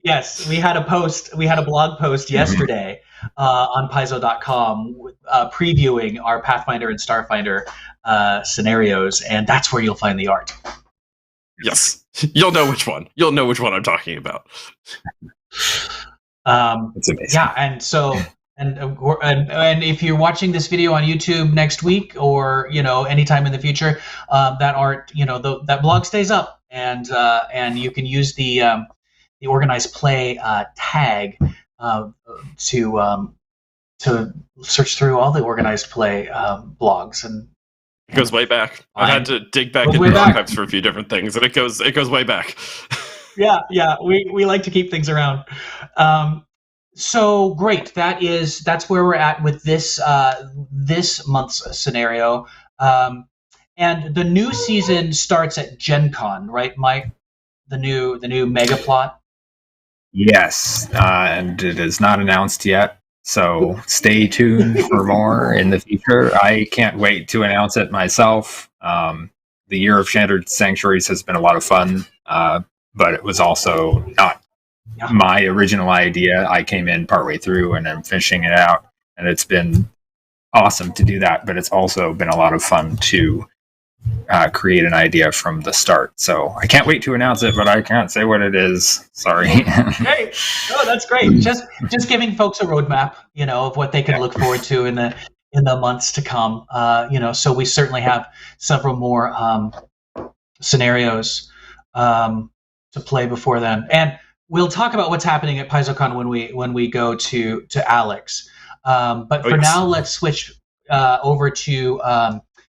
Yes, we had a blog post yesterday on Paizo.com previewing our Pathfinder and Starfinder scenarios, and that's where you'll find the art. Yes, you'll know which one. You'll know which one I'm talking about. It's amazing. Yeah, and so And if you're watching this video on YouTube next week or anytime in the future, that art that blog stays up, and you can use the organized play tag to search through all the organized play blogs. And it goes way back. I've had to dig back into the archives for a few different things, and it goes way back. Yeah, we like to keep things around. So great. That's where we're at with this month's scenario. And the new season starts at Gen Con, right, Mike? The new mega plot. Yes, and it is not announced yet. So stay tuned for more in the future. I can't wait to announce it myself. The Year of Shattered Sanctuaries has been a lot of fun, but it was also not my original idea. I came in partway through and I'm finishing it out, and it's been awesome to do that, but it's also been a lot of fun to create an idea from the start. So I can't wait to announce it, but I can't say what it is. Sorry. Great. Oh, that's great. Just giving folks a roadmap, of what they can look forward to in the months to come. So we certainly have several more scenarios to play before then, and we'll talk about what's happening at PaizoCon when we go to Alex. But for now, let's switch over to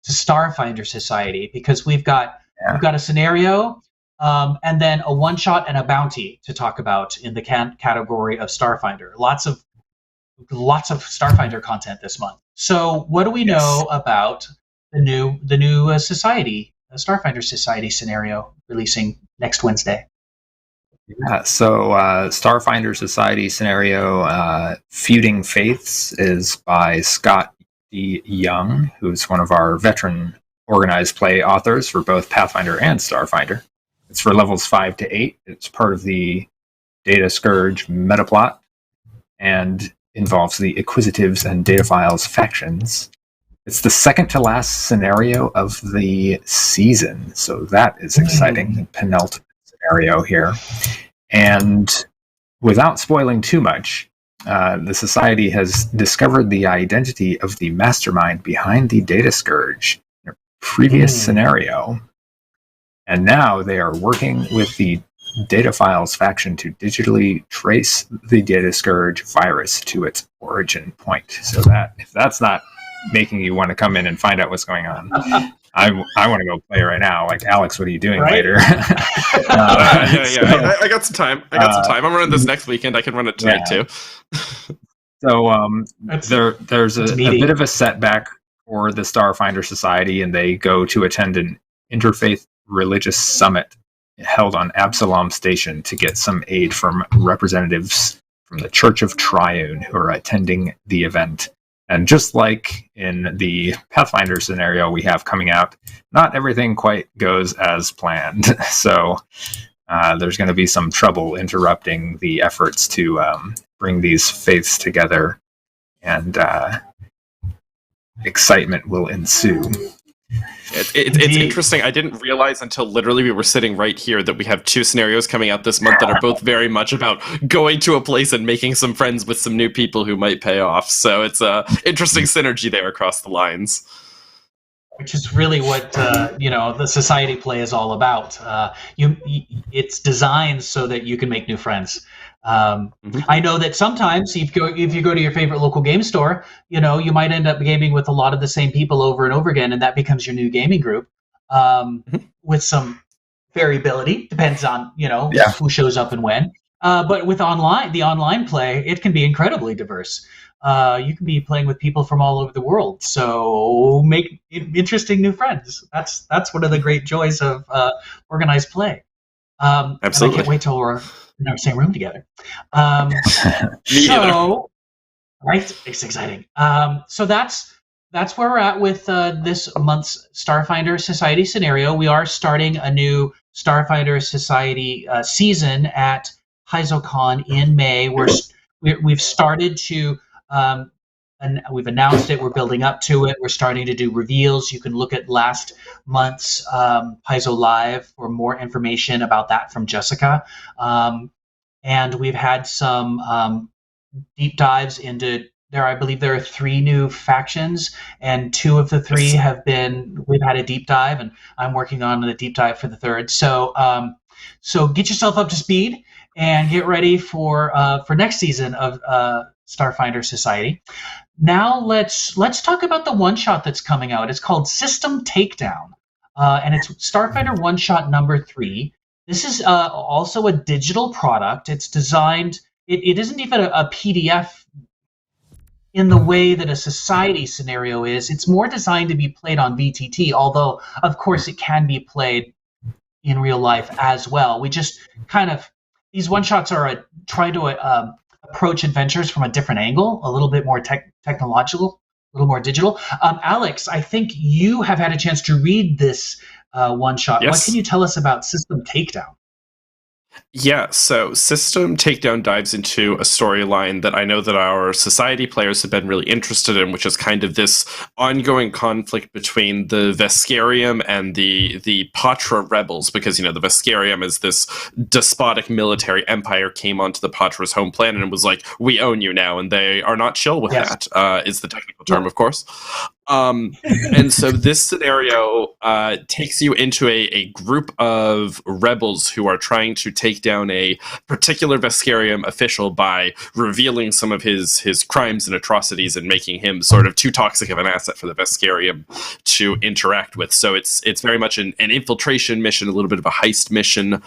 Starfinder Society, because we've got a scenario and then a one shot and a bounty to talk about in the category of Starfinder. Lots of Starfinder content this month. So what do we know about the new society, the Starfinder Society scenario releasing next Wednesday? Yeah, so Starfinder Society scenario, Feuding Faiths, is by Scott D. Young, who's one of our veteran organized play authors for both Pathfinder and Starfinder. It's for levels 5 to 8. It's part of the Data Scourge metaplot and involves the Acquisitives and Dataphiles factions. It's the second to last scenario of the season, so that is exciting. The penultimate scenario here. And without spoiling too much, the Society has discovered the identity of the mastermind behind the Data Scourge in a previous scenario. And now they are working with the Dataphiles faction to digitally trace the Data Scourge virus to its origin point. So that, if that's not making you want to come in and find out what's going on, I want to go play right now. Like, Alex, what are you doing later? I got some time. I'm running this next weekend. I can run it tonight too. So there's a bit of a setback for the Starfinder Society, and they go to attend an interfaith religious summit held on Absalom Station to get some aid from representatives from the Church of Triune who are attending the event. And just like in the Pathfinder scenario we have coming out, not everything quite goes as planned. So there's going to be some trouble interrupting the efforts to bring these faiths together, and excitement will ensue. It's interesting. I didn't realize until literally we were sitting right here that we have two scenarios coming out this month that are both very much about going to a place and making some friends with some new people who might pay off. So it's a interesting synergy there across the lines. Which is really what the society play is all about. It's designed so that you can make new friends. I know that sometimes if you go to your favorite local game store, you might end up gaming with a lot of the same people over and over again, and that becomes your new gaming group. With some variability, depends on who shows up and when. But with the online play, it can be incredibly diverse. You can be playing with people from all over the world, so make interesting new friends. That's one of the great joys of organized play. Absolutely. I can't wait till we're in our same room together. Right, it's exciting. So that's where we're at with this month's Starfinder Society scenario. We are starting a new Starfinder Society season at PaizoCon in May. We've started to and we've announced it. We're building up to it. We're starting to do reveals. You can look at last month's Paizo Live for more information about that from Jessica. And we've had some deep dives into I believe there are 3 new factions, and 2 of the 3 we've had a deep dive, and I'm working on the deep dive for the 3rd. So get yourself up to speed and get ready for next season of Starfinder Society. Now let's talk about the one shot that's coming out. It's called System Takedown, and it's Starfinder one shot number 3. This is also a digital product. It's designed. It isn't even a PDF in the way that a society scenario is. It's more designed to be played on VTT, although of course it can be played in real life as well. We just kind of, these one shots are trying to approach adventures from a different angle, a little bit more technological, a little more digital. Alex, I think you have had a chance to read this one shot. Yes. What can you tell us about System Takedown? Yeah, so System Takedown dives into a storyline that I know that our society players have been really interested in, which is kind of this ongoing conflict between the Veskarium and the Patra rebels, because, the Veskarium is this despotic military empire, came onto the Patra's home planet and was like, we own you now, and they are not chill with that, is the technical term, of course. And so this scenario takes you into a group of rebels who are trying to take down a particular Veskarium official by revealing some of his crimes and atrocities and making him sort of too toxic of an asset for the Veskarium to interact with. So it's very much an infiltration mission, a little bit of a heist mission.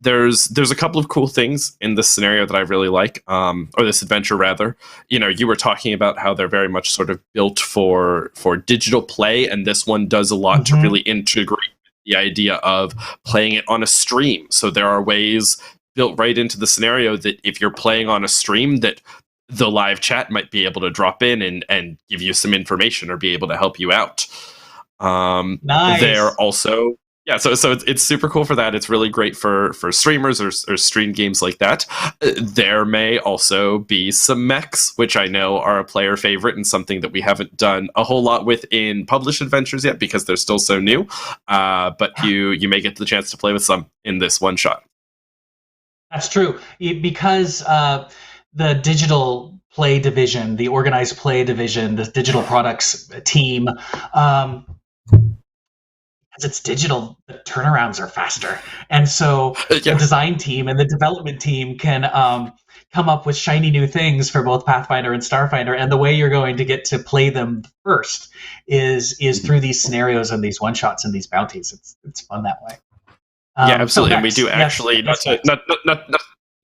There's a couple of cool things in this scenario that I really like, or this adventure rather. You were talking about how they're very much sort of built for digital play, and this one does a lot to really integrate the idea of playing it on a stream. So there are ways built right into the scenario that if you're playing on a stream, that the live chat might be able to drop in and give you some information or be able to help you out. Nice. They're also so it's super cool for that. It's really great for streamers or stream games like that. There may also be some mechs, which I know are a player favorite and something that we haven't done a whole lot with in published adventures yet because they're still so new. But you may get the chance to play with some in this one shot. That's true, because the digital play division, the organized play division, the digital products team, as it's digital, the turnarounds are faster. And so the design team and the development team can come up with shiny new things for both Pathfinder and Starfinder. And the way you're going to get to play them first is through these scenarios and these one-shots and these bounties. It's fun that way. Absolutely. And we do actually,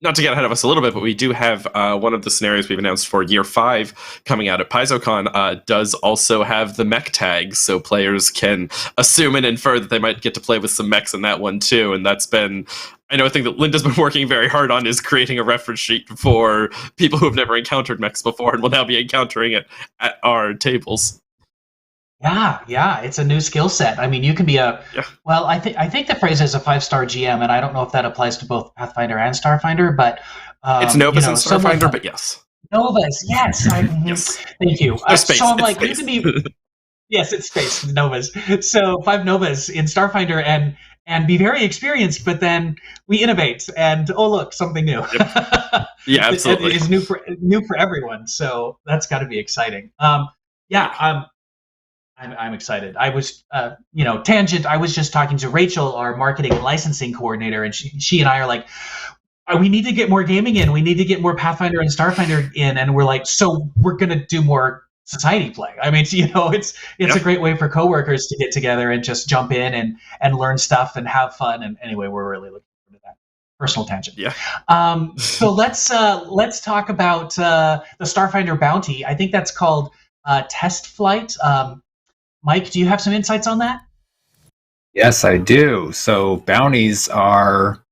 not to get ahead of us a little bit, but we do have one of the scenarios we've announced for Year 5 coming out at PaizoCon does also have the mech tags, so players can assume and infer that they might get to play with some mechs in that one too, and that's been... I know a thing that Linda's been working very hard on is creating a reference sheet for people who have never encountered mechs before and will now be encountering it at our tables. Yeah, it's a new skill set. I mean, you can be well, I think the phrase is a 5-star GM, and I don't know if that applies to both Pathfinder and Starfinder, but it's Novus and Starfinder, but yes. Novus, yes. Yes. Thank you. Space, so I'm like, space. You can be yes, it's space Novus. So 5 Novus in Starfinder and be very experienced, but then we innovate and look, something new. Yep. Yeah, absolutely. It is new for everyone, so that's got to be exciting. I'm excited. I was, tangent. I was just talking to Rachel, our marketing and licensing coordinator, and she and I are like, we need to get more gaming in. We need to get more Pathfinder and Starfinder in, and we're like, so we're gonna do more society play. I mean, it's a great way for coworkers to get together and just jump in and learn stuff and have fun. And anyway, we're really looking forward to that. Personal tangent. Yeah. So let's talk about the Starfinder bounty. I think that's called Test Flight. Mike, do you have some insights on that? Yes, I do. So bounties are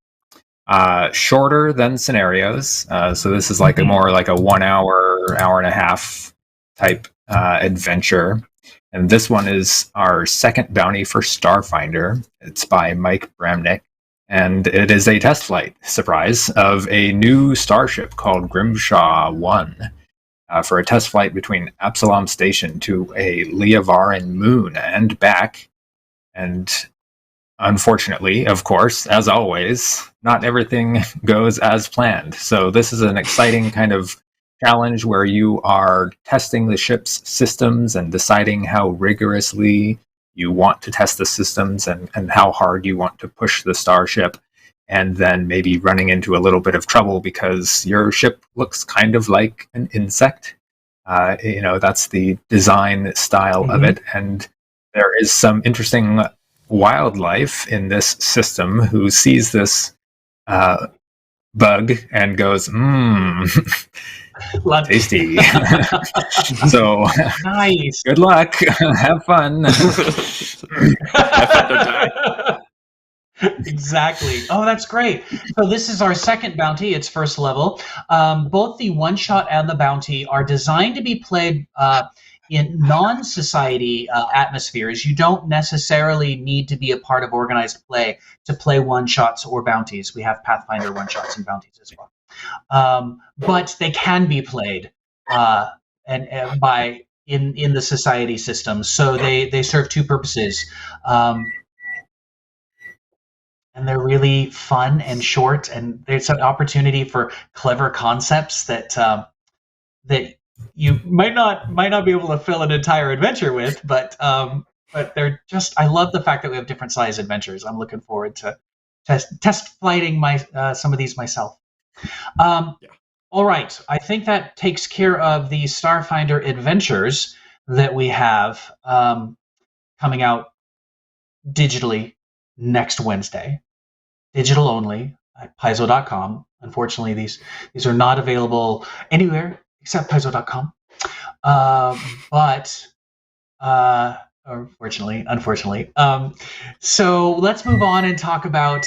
shorter than scenarios. So this is like more like a 1 hour, hour and a half type adventure. And this one is our second bounty for Starfinder. It's by Mike Bramnick. And it is a test flight, surprise, of a new starship called Grimshaw 1. For a test flight between Absalom Station to a Leovaran moon and back. And unfortunately, of course, as always, not everything goes as planned. So this is an exciting kind of challenge where you are testing the ship's systems and deciding how rigorously you want to test the systems and how hard you want to push the starship, and then maybe running into a little bit of trouble because your ship looks kind of like an insect. That's the design style of it, and there is some interesting wildlife in this system who sees this bug and goes, tasty. So nice. Good luck. Have fun. Exactly. Oh, that's great. So this is our second bounty. It's first level. Both the one-shot and the bounty are designed to be played in non-society atmospheres. You don't necessarily need to be a part of organized play to play one-shots or bounties. We have Pathfinder one-shots and bounties as well. But they can be played in the society system. So they serve two purposes. And they're really fun and short, and there's an opportunity for clever concepts that you might not be able to fill an entire adventure with, but they're just. I love the fact that we have different size adventures. I'm looking forward to test flighting some of these myself. All right, I think that takes care of the Starfinder adventures that we have coming out digitally next Wednesday. Digital only at Paizo.com. Unfortunately, these are not available anywhere except Paizo.com. Unfortunately. So let's move on and talk about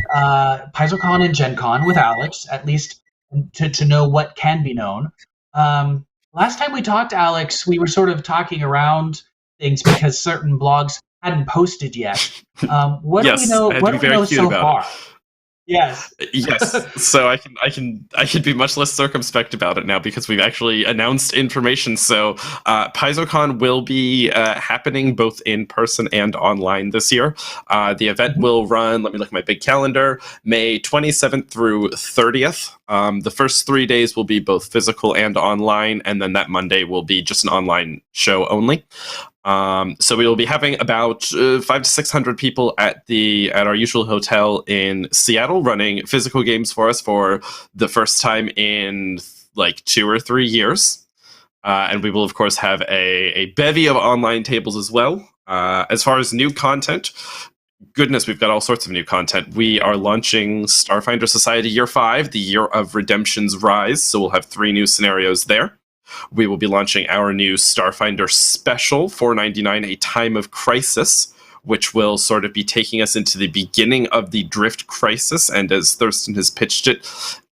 PaizoCon and Gen Con with Alex, at least to know what can be known. Last time we talked, Alex, we were sort of talking around things because certain blogs hadn't posted yet. What do we know? What do we know so far? Yes. So I can be much less circumspect about it now because we've actually announced information. So PaizoCon will be happening both in person and online this year. The event will run, let me look at my big calendar, May 27th through 30th. The first 3 days will be both physical and online, and then that Monday will be just an online show only. So we will be having about 500 to 600 people at our usual hotel in Seattle, running physical games for us for the first time in like 2 or 3 years. And we will, of course, have a bevy of online tables as well. As far as new content, goodness, we've got all sorts of new content. We are launching Starfinder Society Year 5, the Year of Redemption's Rise. So we'll have 3 new scenarios there. We will be launching our new Starfinder Special, $4.99, A Time of Crisis, which will sort of be taking us into the beginning of the Drift Crisis, and as Thurston has pitched it,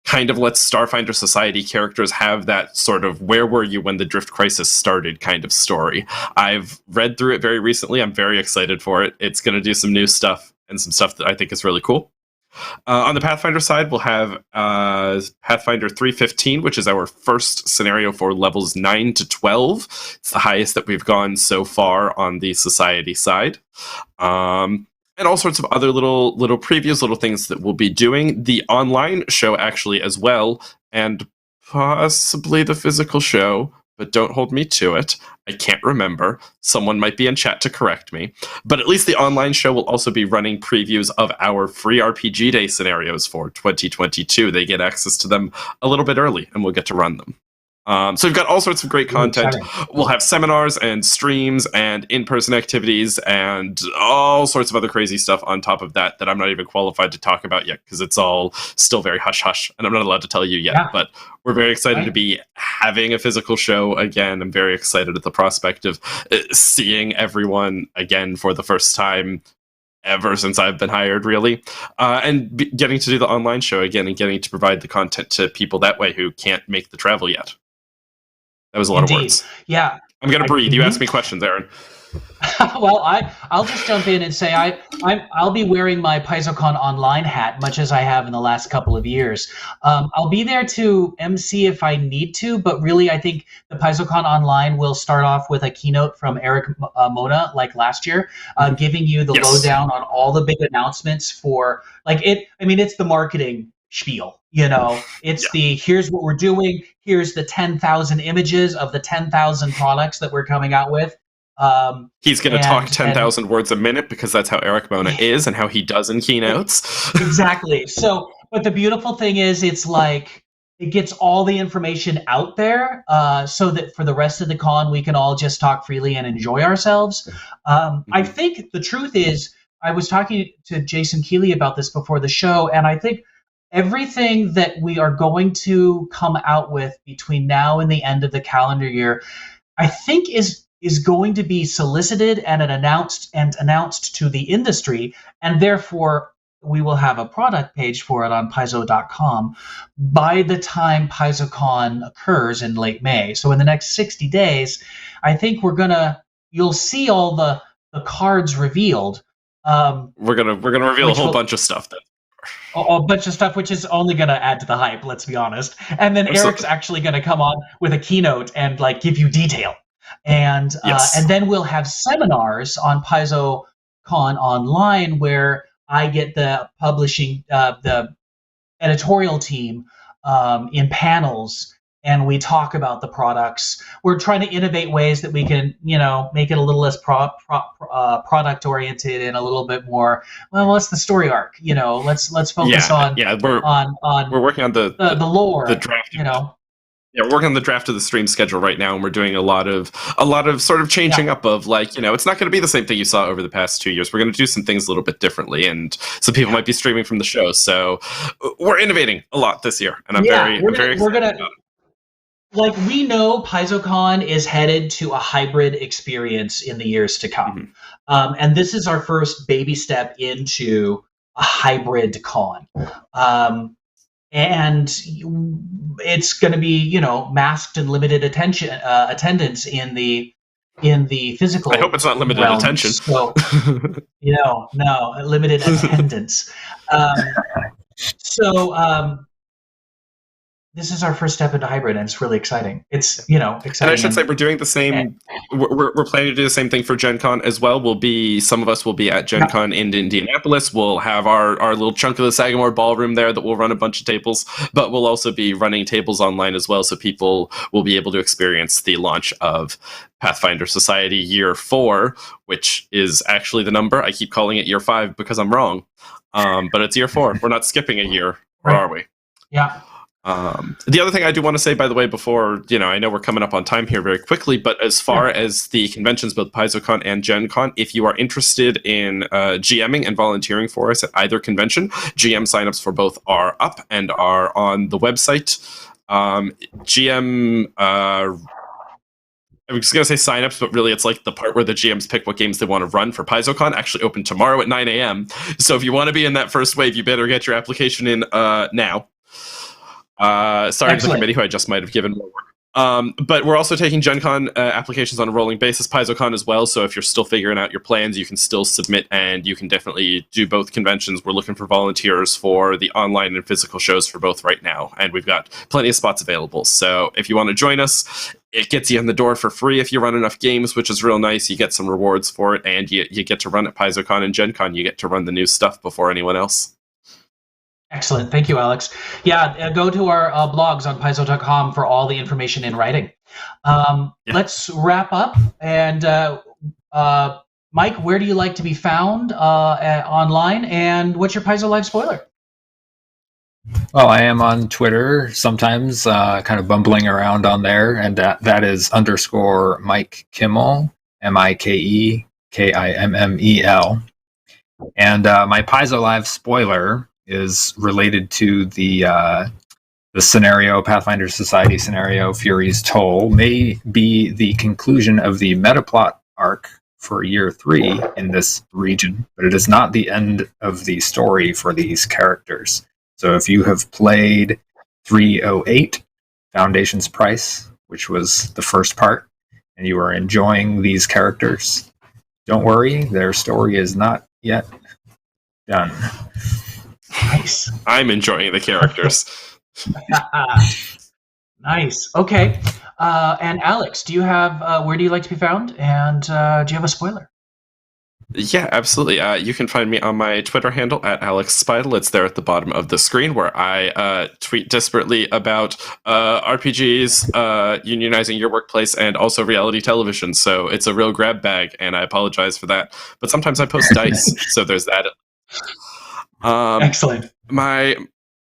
kind of lets Starfinder Society characters have that sort of where were you when the Drift Crisis started kind of story. I've read through it very recently. I'm very excited for it. It's going to do some new stuff and some stuff that I think is really cool. On the Pathfinder side, we'll have Pathfinder 3.15, which is our first scenario for levels 9 to 12. It's the highest that we've gone so far on the Society side. And all sorts of other little previews, little things that we'll be doing. The online show actually as well, and possibly the physical show, but don't hold me to it. I can't remember. Someone might be in chat to correct me. But at least the online show will also be running previews of our free RPG Day scenarios for 2022. They get access to them a little bit early, and we'll get to run them. So we've got all sorts of great content. We'll have seminars and streams and in-person activities and all sorts of other crazy stuff on top of that I'm not even qualified to talk about yet because it's all still very hush-hush, and I'm not allowed to tell you yet. Yeah. But we're very excited to be having a physical show again. I'm very excited at the prospect of seeing everyone again for the first time ever since I've been hired, really. And getting to do the online show again and getting to provide the content to people that way who can't make the travel yet. That was a lot of words. Yeah. I'm going to breathe. You asked me questions, Aaron. Well, I'll just jump in and say I'll be wearing my PaizoCon online hat, much as I have in the last couple of years. I'll be there to MC if I need to, but really I think the PaizoCon online will start off with a keynote from Eric Mona, like last year, giving you the lowdown on all the big announcements for, like, it. I mean, it's the marketing spiel. It's the here's what we're doing. Here's the 10,000 images of the 10,000 products that we're coming out with. He's going to talk 10,000 words a minute because that's how Eric Mona is and how he does in keynotes. Exactly. So, but the beautiful thing is, it's like it gets all the information out there, so that for the rest of the con, we can all just talk freely and enjoy ourselves. I think the truth is, I was talking to Jason Keeley about this before the show, and I think everything that we are going to come out with between now and the end of the calendar year, I think is going to be solicited and announced to the industry, and therefore we will have a product page for it on Paizo.com by the time PaizoCon occurs in late May. So in the next 60 days, I think you'll see all the cards revealed. We're gonna reveal a whole bunch of stuff then. A bunch of stuff, which is only going to add to the hype. Let's be honest. And then Eric's actually going to come on with a keynote and give you detail. And and then we'll have seminars on PaizoCon online where I get the publishing, the editorial team in panels, and we talk about the products. We're trying to innovate ways that we can, make it a little less product oriented and a little bit more. Well, what's the story arc? Let's focus on. Yeah, we're working on the lore, the draft. Yeah, we're working on the draft of the stream schedule right now, and we're doing a lot of sort of changing up of it's not going to be the same thing you saw over the past 2 years. We're going to do some things a little bit differently, and some people might be streaming from the show. So we're innovating a lot this year, and I'm very excited about it. We know PaizoCon is headed to a hybrid experience in the years to come, and this is our first baby step into a hybrid con. And it's going to be, masked and limited attendance in the physical. I hope it's not limited realm. attention. So, no, limited attendance. This is our first step into hybrid, and it's really exciting. It's exciting. And I should say we're doing the same. We're planning to do the same thing for Gen Con as well. Some of us will be at Gen Con in Indianapolis. We'll have our little chunk of the Sagamore ballroom there that we'll run a bunch of tables, but we'll also be running tables online as well, so people will be able to experience the launch of Pathfinder Society Year 4, which is actually the number. I keep calling it Year 5 because I'm wrong, but it's Year 4. We're not skipping a year, or are we? Yeah. The other thing I do want to say, by the way, before, I know we're coming up on time here very quickly, but as far as the conventions, both PaizoCon and Gen Con, if you are interested in GMing and volunteering for us at either convention, GM signups for both are up and are on the website. GM, I was just going to say signups, but really it's the part where the GMs pick what games they want to run for PaizoCon, actually open tomorrow at 9 a.m. So if you want to be in that first wave, you better get your application in now. Sorry to the committee who I just might have given more work. But we're also taking Gen Con applications on a rolling basis, PaizoCon as well, so if you're still figuring out your plans, you can still submit, and you can definitely do both conventions. We're looking for volunteers for the online and physical shows for both right now, and we've got plenty of spots available. So if you want to join us, it gets you in the door for free if you run enough games, which is real nice. You get some rewards for it, and you get to run at PaizoCon and Gen Con. You get to run the new stuff before anyone else. Excellent. Thank you, Alex. Yeah, go to our blogs on Paizo.com for all the information in writing. Let's wrap up. And Mike, where do you like to be found online? And what's your Paizo Live spoiler? Well, I am on Twitter sometimes, kind of bumbling around on there. And that is _ Mike Kimmel, MikeKimmel. And my Paizo Live spoiler is related to the scenario, Pathfinder Society scenario, Fury's Toll, may be the conclusion of the metaplot arc for Year 3 in this region, but it is not the end of the story for these characters. So if you have played 308, Foundation's Price, which was the first part, and you are enjoying these characters, don't worry, their story is not yet done. Nice. I'm enjoying the characters. Nice. Okay. And Alex, do you have where do you like to be found? And do you have a spoiler? Yeah, absolutely. You can find me on my Twitter handle at AlexSpidle. It's there at the bottom of the screen where I tweet desperately about RPGs, unionizing your workplace, and also reality television. So it's a real grab bag, and I apologize for that. But sometimes I post dice, so there's that. Excellent. My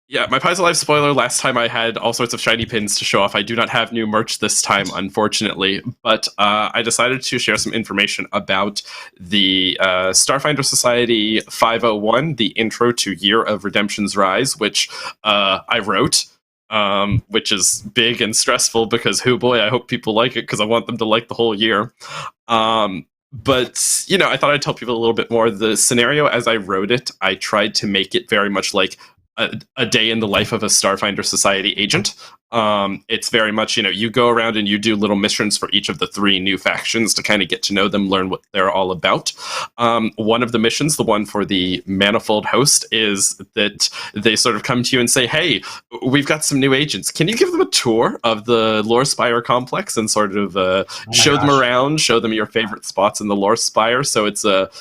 Paizo Live spoiler, last time I had all sorts of shiny pins to show off. I do not have new merch this time, unfortunately, but I decided to share some information about the Starfinder Society 501, the intro to Year of Redemption's Rise, which I wrote, which is big and stressful because, oh boy, I hope people like it because I want them to like the whole year. But, I thought I'd tell people a little bit more. The scenario as I wrote it, I tried to make it very much like a day in the life of a Starfinder Society agent. It's very much, you go around and you do little missions for each of the 3 new factions to kind of get to know them, learn what they're all about. One of the missions, the one for the Manifold Host, is that they sort of come to you and say, hey, we've got some new agents. Can you give them a tour of the Lore Spire complex and sort of show them around, show them your favorite spots in the Lore Spire? So it's a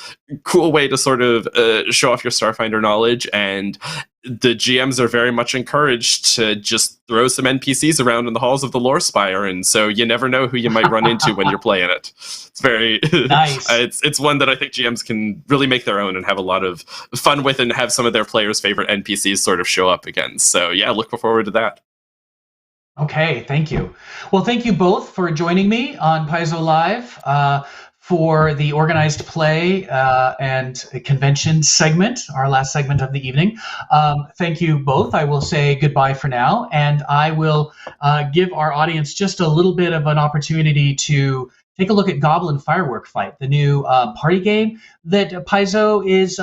cool way to sort of show off your Starfinder knowledge, and the GMs are very much encouraged to just throw some NPCs around in the halls of the Lore Spire, and so you never know who you might run into when you're playing it. It's very nice. It's one that I think GMs can really make their own and have a lot of fun with, and have some of their players' favorite NPCs sort of show up again. So yeah, look forward to that. Okay, thank you. Well, thank you both for joining me on Paizo Live for the organized play and convention segment, our last segment of the evening. Thank you both. I will say goodbye for now, and I will give our audience just a little bit of an opportunity to take a look at Goblin Firework Fight, the new party game that Paizo is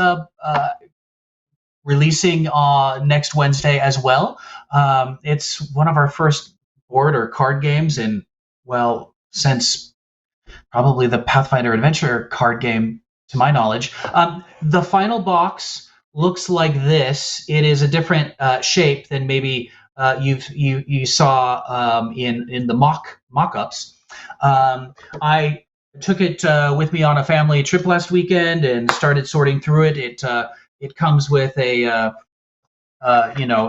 releasing next Wednesday as well. It's one of our first board or card games since probably the Pathfinder Adventure card game, to my knowledge. The final box looks like this. It is a different shape than maybe you saw in the mock-ups. I took it with me on a family trip last weekend and started sorting through it. It comes with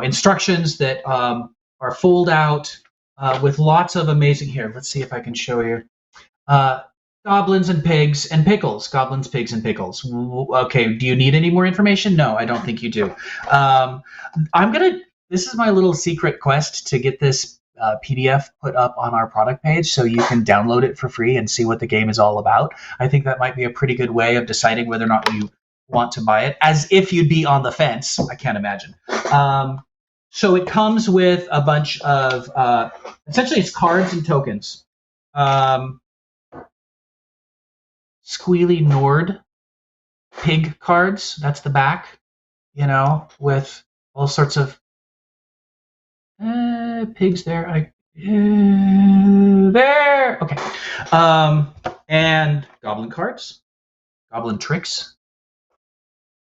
instructions that are fold out with lots of amazing. Here, let's see if I can show you. Goblins and pigs and pickles. Goblins, pigs, and pickles. Okay, do you need any more information? No, I don't think you do. This is my little secret quest to get this PDF put up on our product page so you can download it for free and see what the game is all about. I think that might be a pretty good way of deciding whether or not you want to buy it, as if you'd be on the fence. I can't imagine. So it comes with a bunch of, essentially it's cards and tokens. Squealy Nord pig cards. That's the back, with all sorts of pigs there. There. Okay. And goblin cards, goblin tricks.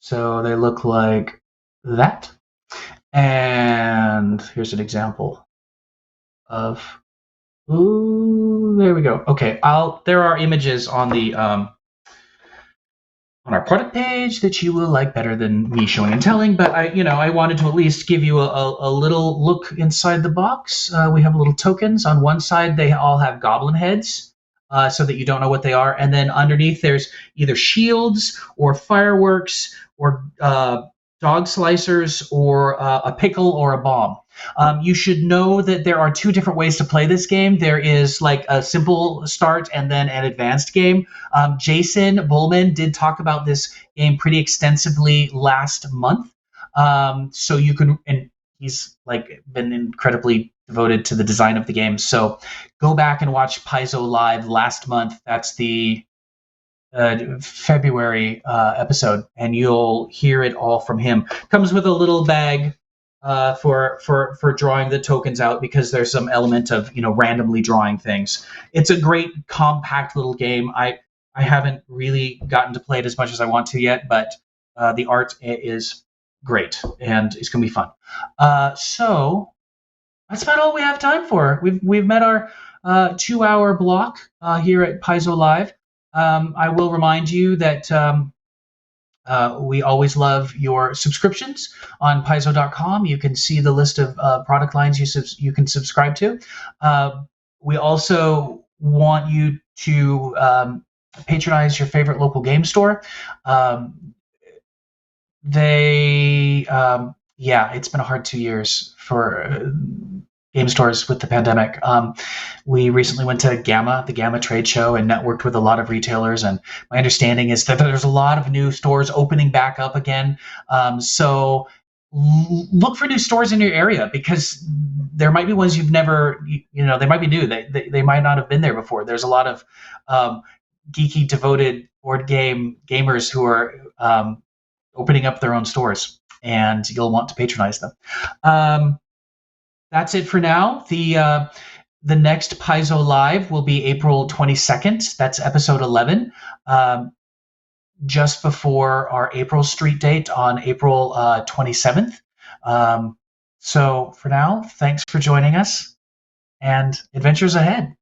So they look like that. And here's an example of. Ooh, there we go. Okay, there are images on the on our product page that you will like better than me showing and telling. But I wanted to at least give you a little look inside the box. We have little tokens on one side. They all have goblin heads, so that you don't know what they are. And then underneath there's either shields or fireworks or dog slicers or a pickle or a bomb. You should know that there are 2 different ways to play this game. There is like a simple start and then an advanced game. Jason Bullman did talk about this game pretty extensively last month. So you can, and he's been incredibly devoted to the design of the game. So go back and watch Paizo Live last month. That's the February episode, and you'll hear it all from him. Comes with a little bag for drawing the tokens out, because there's some element of randomly drawing things. It's a great compact little game. I haven't really gotten to play it as much as I want to yet, but the art is great and it's gonna be fun. So that's about all we have time for. We've met our 2-hour block here at Paizo Live. I will remind you that We always love your subscriptions on Paizo.com. You can see the list of product lines you can subscribe to. We also want you to patronize your favorite local game store. It's been a hard 2 years for game stores with the pandemic. We recently went to the Gamma trade show, and networked with a lot of retailers. And my understanding is that there's a lot of new stores opening back up again. So look for new stores in your area, because there might be ones you've never, they might be new. They might not have been there before. There's a lot of geeky, devoted board game gamers who are opening up their own stores, and you'll want to patronize them. That's it for now. The next Paizo Live will be April 22nd. That's episode 11, just before our April street date on April 27th. So for now, thanks for joining us, and adventures ahead.